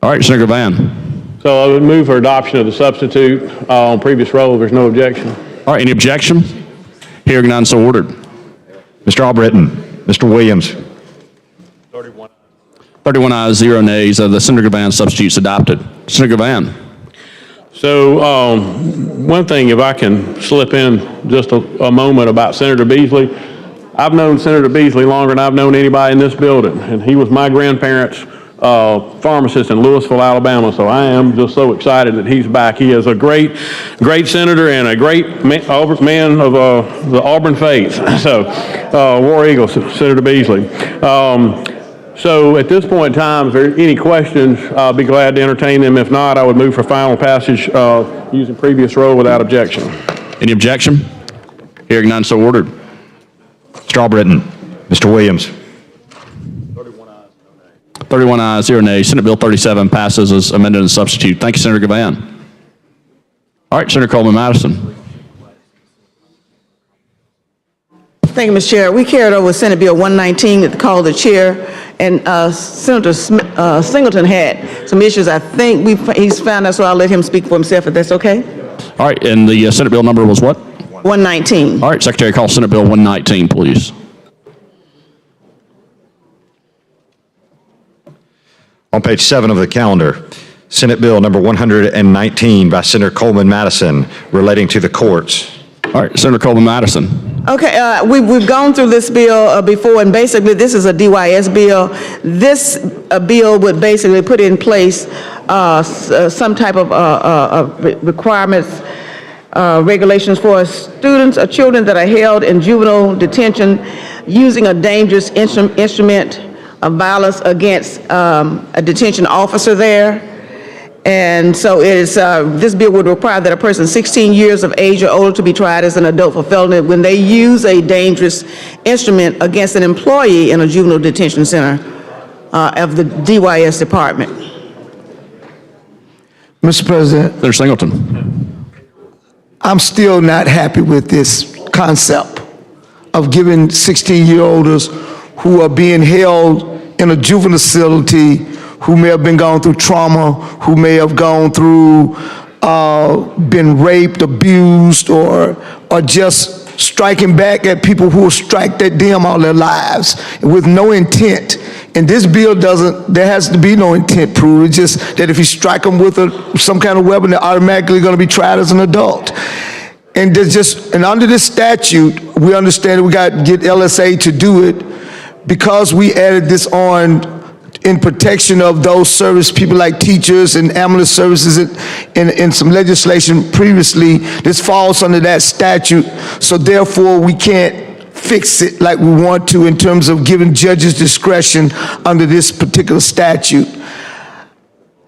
S1: All right, Senator Gavan.
S12: So I would move for adoption of the substitute on previous roll if there's no objection.
S1: All right, any objection? Hearing none, so ordered.
S5: Mr. Albritton. Mr. Williams.
S1: 31 ayes, 0 nays. The Senator Gavan substitute's adopted. Senator Gavan.
S12: So one thing, if I can slip in just a moment about Senator Beasley. I've known Senator Beasley longer than I've known anybody in this building, and he was my grandparents' pharmacist in Louisville, Alabama, so I am just so excited that he's back. He is a great senator and a great man of the Auburn faith. So, War Eagle, Senator Beasley. So at this point in time, if there are any questions, I'll be glad to entertain them. If not, I would move for final passage using previous roll without objection.
S1: Any objection? Hearing none, so ordered.
S5: Mr. Albritton. Mr. Williams.
S1: 31 ayes, 0 nays. Senate Bill 37 passes as amended and substitute. Thank you, Senator Gavan. All right, Senator Coleman Madison.
S13: Thank you, Mr. Chair. We carried over Senate Bill 119 that called the chair, and Senator Singleton had some issues. I think he's found out, so I'll let him speak for himself if that's okay.
S1: All right, and the Senate Bill number was what?
S13: 119.
S1: All right, Secretary, call Senate Bill 119, please.
S5: On page 7 of the calendar, Senate Bill number 119 by Senator Coleman Madison relating to the courts.
S1: All right, Senator Coleman Madison.
S13: Okay, we've gone through this bill before, and basically this is a DYS bill. This bill would basically put in place some type of requirements, regulations for students or children that are held in juvenile detention using a dangerous instrument of violence against a detention officer there. And so it is, this bill would require that a person 16 years of age or older to be tried as an adult for felony when they use a dangerous instrument against an employee in a juvenile detention center of the DYS department.
S6: Mr. President.
S1: Senator Singleton.
S6: I'm still not happy with this concept of giving 16-year-olds who are being held in a juvenile facility, who may have been going through trauma, who may have gone through, been raped, abused, or just striking back at people who have struck at them all their lives with no intent. And this bill doesn't, there has to be no intent proof. It's just that if you strike them with some kind of weapon, they're automatically going to be tried as an adult. And there's just, and under this statute, we understand that we got to get LSA to do it because we added this on in protection of those service people like teachers and ambulance services in some legislation previously. This falls under that statute, so therefore we can't fix it like we want to in terms of giving judges discretion under this particular statute.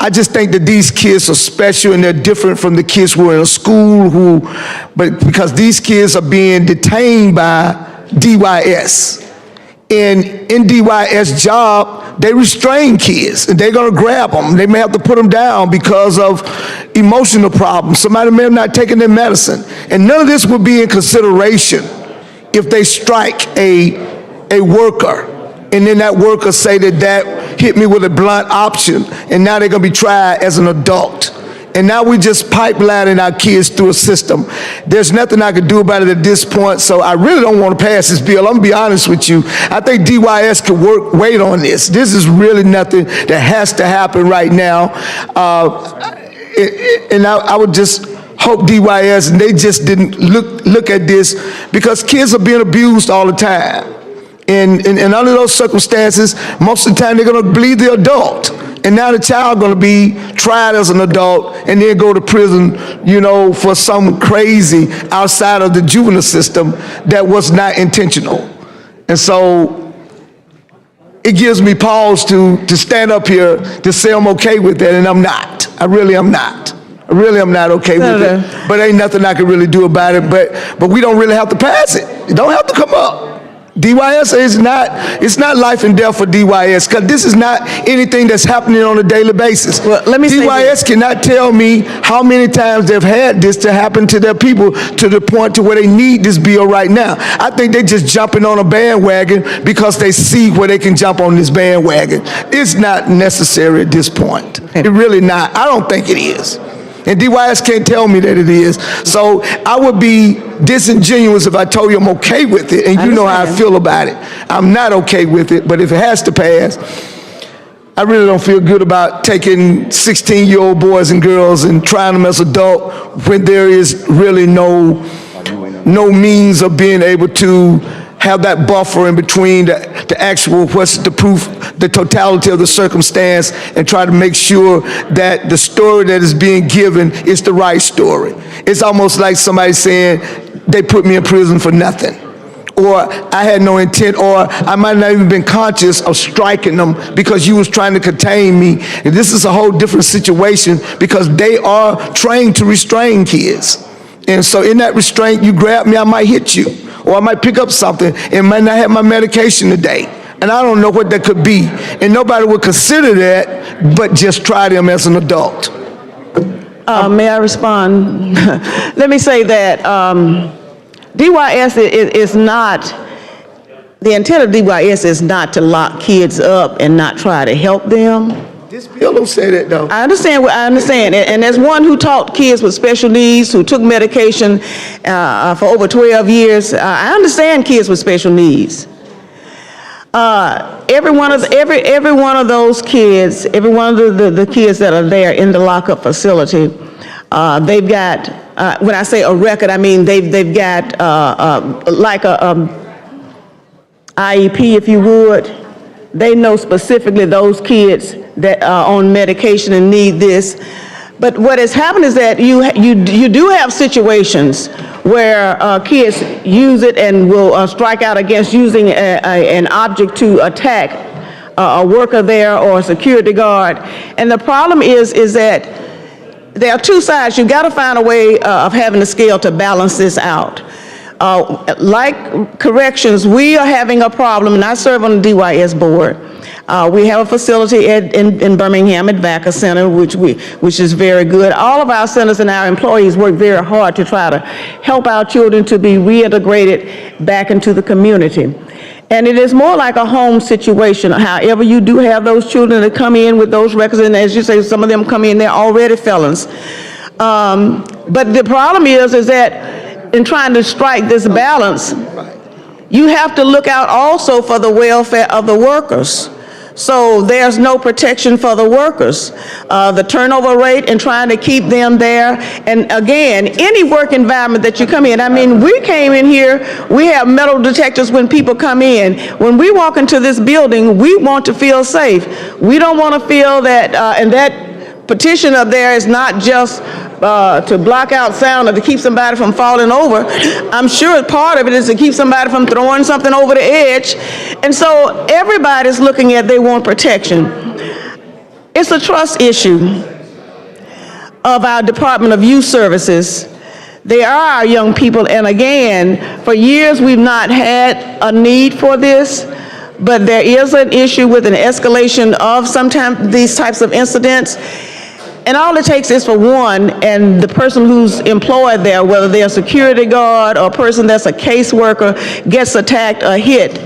S6: I just think that these kids are special and they're different from the kids who are in a school but because these kids are being detained by DYS. And in DYS job, they restrain kids and they're gonna grab them. They may have to put them down because of emotional problems. Somebody may have not taken their medicine. And none of this would be in consideration if they strike a worker and then that worker say that hit me with a blunt option and now they're gonna be tried as an adult. And now we just pipelining our kids through a system. There's nothing I can do about it at this point, so I really don't want to pass this bill. I'm gonna be honest with you. I think DYS could wait on this. This is really nothing that has to happen right now. And I would just hope DYS, and they just didn't look at this because kids are being abused all the time. And under those circumstances, most of the time they're gonna believe the adult. And now the child gonna be tried as an adult and then go to prison, you know, for some crazy outside of the juvenile system that was not intentional. And so it gives me pause to stand up here to say I'm okay with that, and I'm not. I really am not. I really am not okay with it. But ain't nothing I can really do about it. But we don't really have to pass it. It don't have to come up. DYS is not, it's not life and death for DYS because this is not anything that's happening on a daily basis.
S13: Well, let me say
S6: DYS cannot tell me how many times they've had this to happen to their people to the point to where they need this bill right now. I think they're just jumping on a bandwagon because they see where they can jump on this bandwagon. It's not necessary at this point. It really not. I don't think it is. And DYS can't tell me that it is. So I would be disingenuous if I told you I'm okay with it, and you know how I feel about it. I'm not okay with it, but if it has to pass, I really don't feel good about taking 16-year-old boys and girls and trying them as adult when there is really no means of being able to have that buffer in between the actual, what's the proof, the totality of the circumstance, and try to make sure that the story that is being given is the right story. It's almost like somebody saying, they put me in prison for nothing, or I had no intent, or I might not even been conscious of striking them because you was trying to contain me. And this is a whole different situation because they are trained to restrain kids. And so in that restraint, you grab me, I might hit you, or I might pick up something and might not have my medication today. And I don't know what that could be. And nobody would consider that, but just try them as an adult.
S13: May I respond? Let me say that DYS is not, the intent of DYS is not to lock kids up and not try to help them.
S6: This bill don't say that, though.
S13: I understand. And as one who taught kids with special needs, who took medication for over 12 years, I understand kids with special needs. Every one of those kids, every one of the kids that are there in the lockup facility, they've got, when I say a record, I mean they've got like a IEP, if you would. They know specifically those kids that are on medication and need this. But what has happened is that you do have situations where kids use it and will strike out against using an object to attack a worker there or a security guard. And the problem is that there are two sides. You've got to find a way of having a scale to balance this out. Like corrections, we are having a problem, and I serve on the DYS board. We have a facility in Birmingham at VACA Center, which is very good. All of our centers and our employees work very hard to try to help our children to be reintegrated back into the community. And it is more like a home situation. However, you do have those children that come in with those records, and as you say, some of them come in, they're already felons. But the problem is that in trying to strike this balance, you have to look out also for the welfare of the workers. So there's no protection for the workers. The turnover rate and trying to keep them there. And again, any work environment that you come in, I mean, we came in here, we have metal detectors when people come in. When we walk into this building, we want to feel safe. We don't want to feel that, and that petition up there is not just to block out sound or to keep somebody from falling over. I'm sure part of it is to keep somebody from throwing something over the edge. And so everybody's looking at they want protection. It's a trust issue of our Department of Youth Services. They are our young people, and again, for years we've not had a need for this, but there is an issue with an escalation of sometimes these types of incidents. And all it takes is for one, and the person who's employed there, whether they're a security guard or a person that's a caseworker, gets attacked or hit,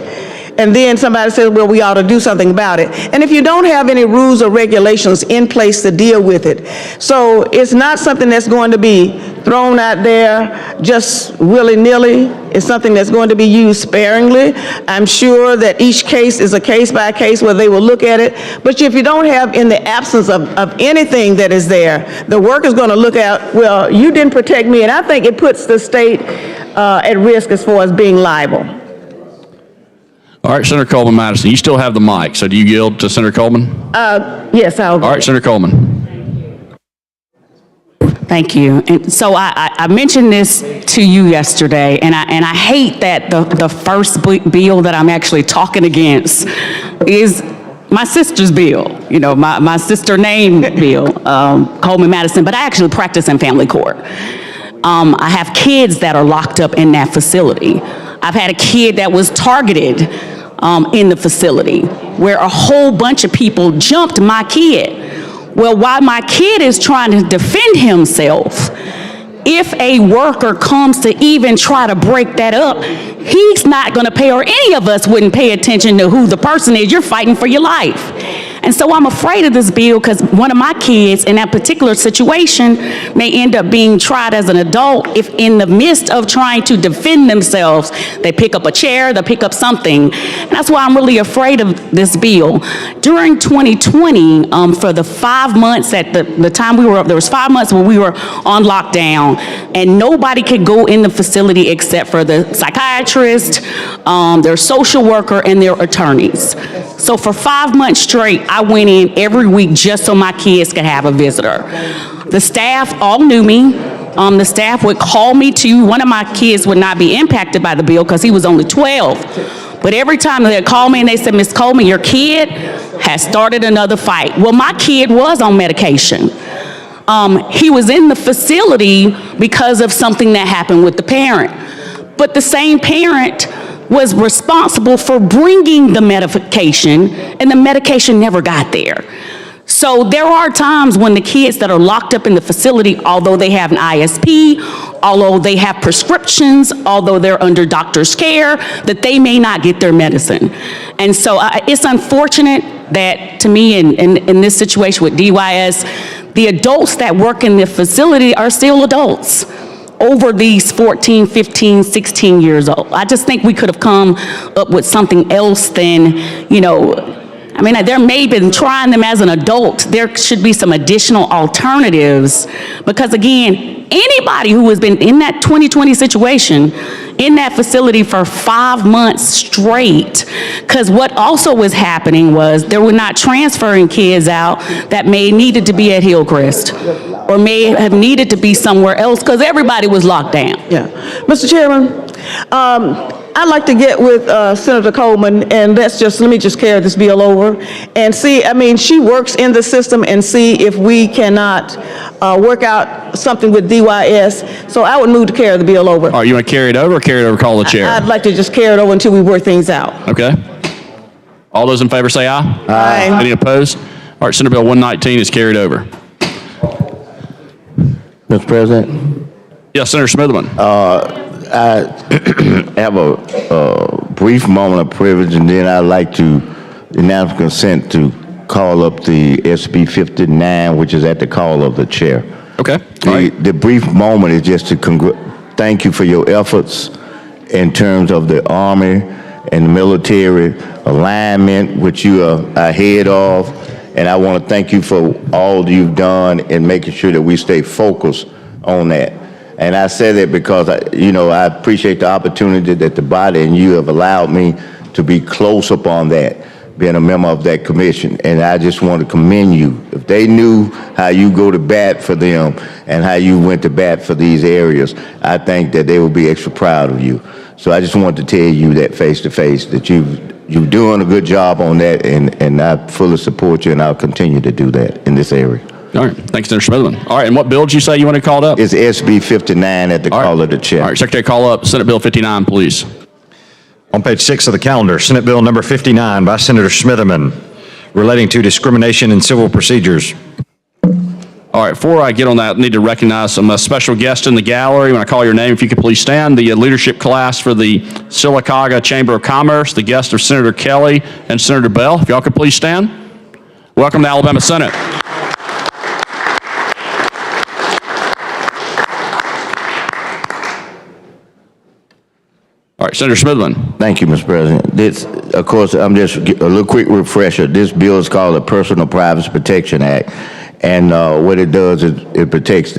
S13: and then somebody says, well, we ought to do something about it. And if you don't have any rules or regulations in place to deal with it, so it's not something that's going to be thrown out there just willy-nilly. It's something that's going to be used sparingly. I'm sure that each case is a case by case where they will look at it. But if you don't have, in the absence of anything that is there, the worker's going to look at, well, you didn't protect me. And I think it puts the state at risk as far as being liable.
S1: All right, Senator Coleman Madison, you still have the mic, so do you yield to Senator Coleman?
S13: Yes, I'll.
S1: All right, Senator Coleman.
S7: Thank you. And so I mentioned this to you yesterday, and I hate that the first bill that I'm actually talking against is my sister's bill, you know, my sister named bill, Coleman Madison, but I actually practice in family court. I have kids that are locked up in that facility. I've had a kid that was targeted in the facility where a whole bunch of people jumped my kid. Well, while my kid is trying to defend himself, if a worker comes to even try to break that up, he's not going to pay, or any of us wouldn't pay attention to who the person is. You're fighting for your life. And so I'm afraid of this bill because one of my kids in that particular situation may end up being tried as an adult if in the midst of trying to defend themselves, they pick up a chair, they pick up something. And that's why I'm really afraid of this bill. During 2020, for the 5 months at the time we were up, there was 5 months when we were on lockdown and nobody could go in the facility except for the psychiatrist, their social worker, and their attorneys. So for 5 months straight, I went in every week just so my kids could have a visitor. The staff all knew me. The staff would call me too. One of my kids would not be impacted by the bill because he was only 12. But every time they'd call me and they said, Ms. Coleman, your kid has started another fight. Well, my kid was on medication. He was in the facility because of something that happened with the parent. But the same parent was responsible for bringing the medication, and the medication never got there. So there are times when the kids that are locked up in the facility, although they have an ISP, although they have prescriptions, although they're under doctor's care, that they may not get their medicine. And so it's unfortunate that, to me, in this situation with DYS, the adults that work in the facility are still adults over these 14, 15, 16 years old. I just think we could have come up with something else than, you know, I mean, there may have been trying them as an adult. There should be some additional alternatives because, again, anybody who has been in that 2020 situation in that facility for 5 months straight, because what also was happening was they were not transferring kids out that may needed to be at Hillcrest or may have needed to be somewhere else because everybody was locked down.
S13: Yeah. Mr. Chairman, I'd like to get with Senator Coleman and let me just carry this bill over and see, I mean, she works in the system and see if we cannot work out something with DYS. So I would move to carry the bill over.
S1: All right, you want to carry it over or carry it over, call the chair?
S13: I'd like to just carry it over until we work things out.
S1: Okay. All those in favor say aye.
S13: Aye.
S1: Any opposed? All right, Senate Bill 119 is carried over.
S9: Mr. President?
S1: Yes, Senator Smitherman.
S9: I have a brief moment of privilege, and then I'd like to announce consent to call up the SB 59, which is at the call of the chair.
S1: Okay.
S9: The brief moment is just to thank you for your efforts in terms of the Army and the military alignment, which you are ahead of. And I want to thank you for all you've done in making sure that we stay focused on that. And I say that because, I appreciate the opportunity that the body and you have allowed me to be close upon that, being a member of that commission. And I just want to commend you. If they knew how you go to bat for them and how you went to bat for these areas, I think that they would be extra proud of you. So I just want to tell you that face to face, that you're doing a good job on that, and I fully support you, and I'll continue to do that in this area.
S1: All right. Thanks, Senator Smithman. All right. And what bill did you say you want to call up?
S9: It's SB 59 at the call of the chair.
S1: All right. Secretary, call up Senate Bill 59, please.
S5: On page 6 of the calendar, Senate Bill number 59 by Senator Smitherman, relating to discrimination in civil procedures.
S1: All right, before I get on that, I need to recognize some special guests in the gallery. When I call your name, if you could please stand. The leadership class for the Sylacauga Chamber of Commerce, the guests are Senator Kelly and Senator Bell. If y'all could please stand. Welcome to Alabama Senate. All right, Senator Smithman.
S9: Thank you, Mr. President. This, of course, I'm just a little quick refresher. This bill is called the Personal Privacy Protection Act. And what it does is it protects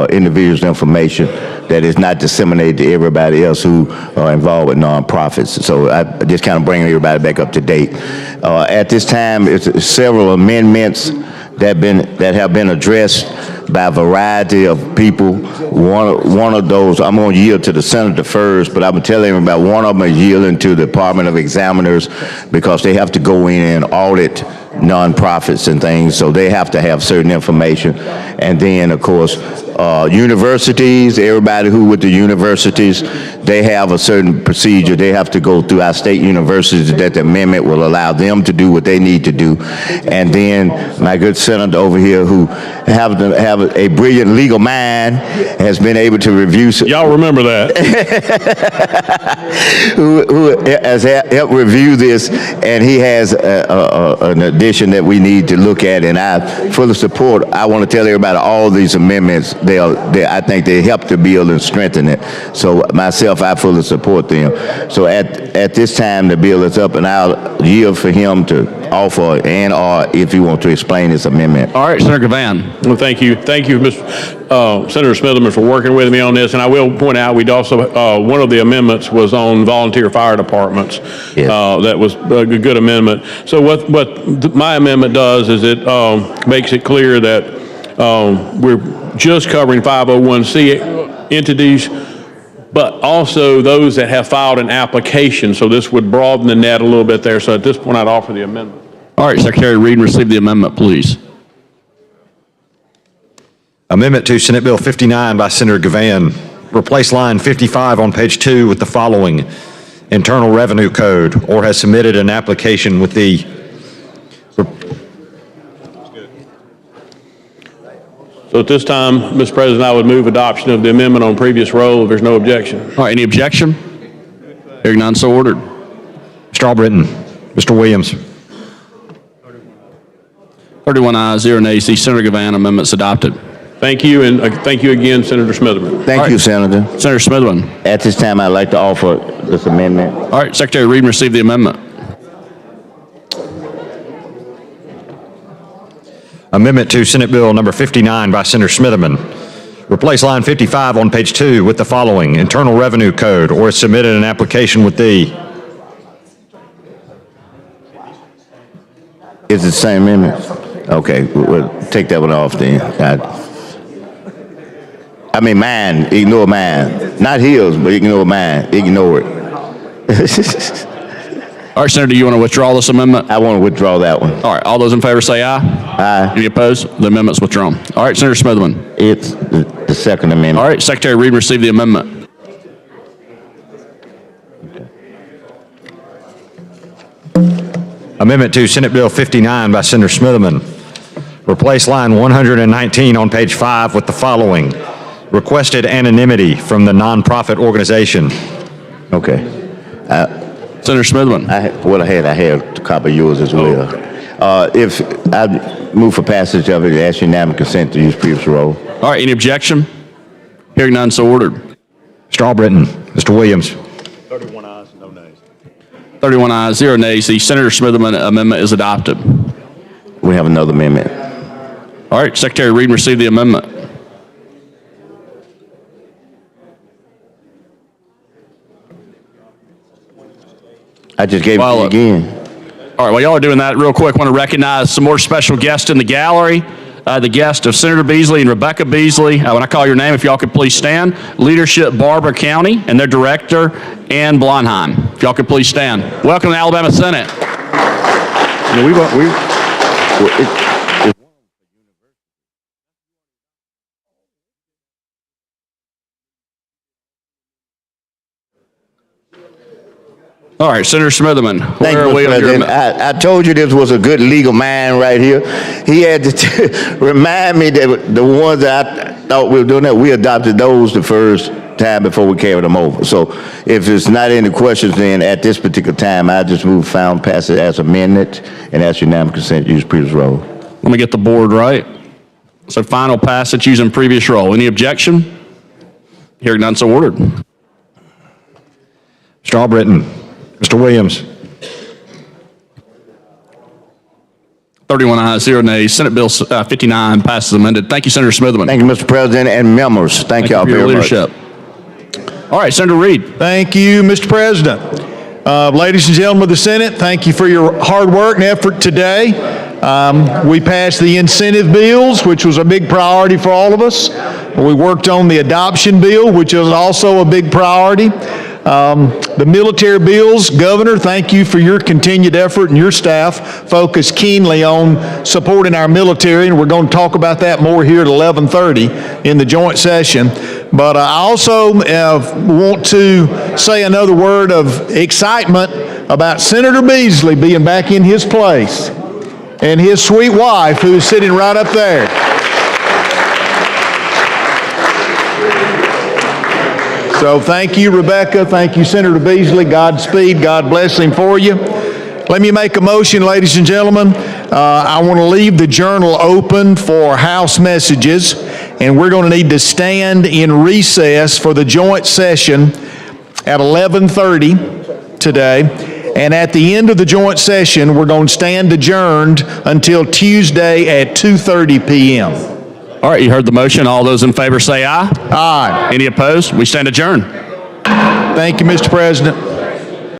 S9: individuals' information that is not disseminated to everybody else who are involved with nonprofits. So I just kind of bring everybody back up to date. At this time, it's several amendments that have been addressed by a variety of people. One of those, I'm going to yield to the senator first, but I'm going to tell everybody one of them is yielding to the Department of Examiners because they have to go in and audit nonprofits and things, so they have to have certain information. And then, of course, universities, everybody who with the universities, they have a certain procedure. They have to go through our state universities that the amendment will allow them to do what they need to do. And then my good senator over here who have a brilliant legal mind has been able to review.
S12: Y'all remember that.
S9: who has helped review this, and he has an addition that we need to look at, and I fully support. I want to tell everybody all these amendments, I think they help to build and strengthen it. So myself, I fully support them. So at this time, the bill is up, and I'll yield for him to offer or if you want to explain this amendment.
S1: All right, Senator Gavan.
S12: Well, thank you, Mr. Senator Smitherman, for working with me on this. And I will point out, we'd also one of the amendments was on volunteer fire departments.
S9: Yes.
S12: That was a good amendment. So what my amendment does is it makes it clear that we're just covering 501c entities, but also those that have filed an application. So this would broaden the net a little bit there. So at this point, I'd offer the amendment.
S1: All right, Secretary, read and receive the amendment, please.
S5: Amendment to Senate Bill 59 by Senator Gavan. Replace line 55 on page 2 with the following: Internal Revenue Code, or has submitted an application with the...
S12: So at this time, Mr. President, I would move adoption of the amendment on previous roll if there's no objection.
S1: All right, any objection? Hearing none, so ordered.
S5: Mr. Albritton. Mr. Williams.
S1: 31 ayes, 0 nays. The Senator Gavan amendment's adopted.
S12: Thank you, and thank you again, Senator Smitherman.
S9: Thank you, Senator.
S1: Senator Smithman.
S9: At this time, I'd like to offer this amendment.
S1: All right, Secretary, read and receive the amendment.
S5: Amendment to Senate Bill number 59 by Senator Smitherman. Replace line 55 on page 2 with the following: Internal Revenue Code, or has submitted an application with the...
S9: Is it the same amendment? Okay, we'll take that one off then. I mean, mine, ignore mine. Not his, but ignore mine. Ignore it.
S1: All right, Senator, do you want to withdraw this amendment?
S9: I want to withdraw that one.
S1: All right, all those in favor say aye.
S9: Aye.
S1: Any opposed? The amendment's withdrawn. All right, Senator Smithman.
S9: It's the second amendment.
S1: All right, Secretary, read and receive the amendment.
S5: Amendment to Senate Bill 59 by Senator Smitherman. Replace line 119 on page 5 with the following: Requested anonymity from the nonprofit organization.
S9: Okay.
S1: Senator Smithman.
S9: I had a copy of yours as well. If I move for passage of it, ask unanimous consent to use previous roll.
S1: All right, any objection? Hearing none, so ordered.
S5: Mr. Albritton. Mr. Williams.
S12: 31 ayes, no nays.
S1: 31 ayes, 0 nays. The Senator Smitherman amendment is adopted.
S9: We have another amendment.
S1: All right, Secretary Reed received the amendment.
S9: I just gave it to you again.
S1: All right, while y'all are doing that, real quick, I want to recognize some more special guests in the gallery. The guest of Senator Beasley and Rebecca Beasley. When I call your name, if y'all could please stand. Leadership Barber County and their director, Ann Blonheim. If y'all could please stand. Welcome to the Alabama Senate. All right, Senator Smitherman.
S9: Thank you, Mr. President. I told you this was a good legal man right here. He had to remind me that the ones that I thought we were doing that, we adopted those the first time before we carried them over. So if it's not any questions, then at this particular time, I just move found pass it as amended and ask unanimous consent to use previous role.
S1: Let me get the board right. So final passage using previous role. Any objection? Hearing none, so ordered.
S5: Mr. Albritton. Mr. Williams.
S1: 31 ayes, 0 nays. Senate Bill 59 passes amended. Thank you, Senator Smitherman.
S9: Thank you, Mr. President and members. Thank y'all
S1: you for your
S9: very
S1: leadership. All right, Senator Reed.
S4: Thank you, Mr. President. Ladies and gentlemen of the Senate, thank you for your hard work and effort today. We passed the incentive bills, which was a big priority for all of us. We worked on the adoption bill, which is also a big priority. The military bills, Governor, thank you for your continued effort, and your staff focus keenly on supporting our military, and we're going to talk about that more here at 11:30 in the joint session. But I also want to say another word of excitement about Senator Beasley being back in his place and his sweet wife, who is sitting right up there. So thank you, Rebecca. Thank you, Senator Beasley. Godspeed. God blessing for you. Let me make a motion, ladies and gentlemen. I want to leave the journal open for House messages, and we're going to need to stand in recess for the joint session at 11:30 today. And at the end of the joint session, we're going to stand adjourned until Tuesday at 2:30 p.m.
S1: All right, you heard the motion. All those in favor say aye.
S4: Aye.
S1: Any opposed? We stand adjourned.
S4: Thank you, Mr. President.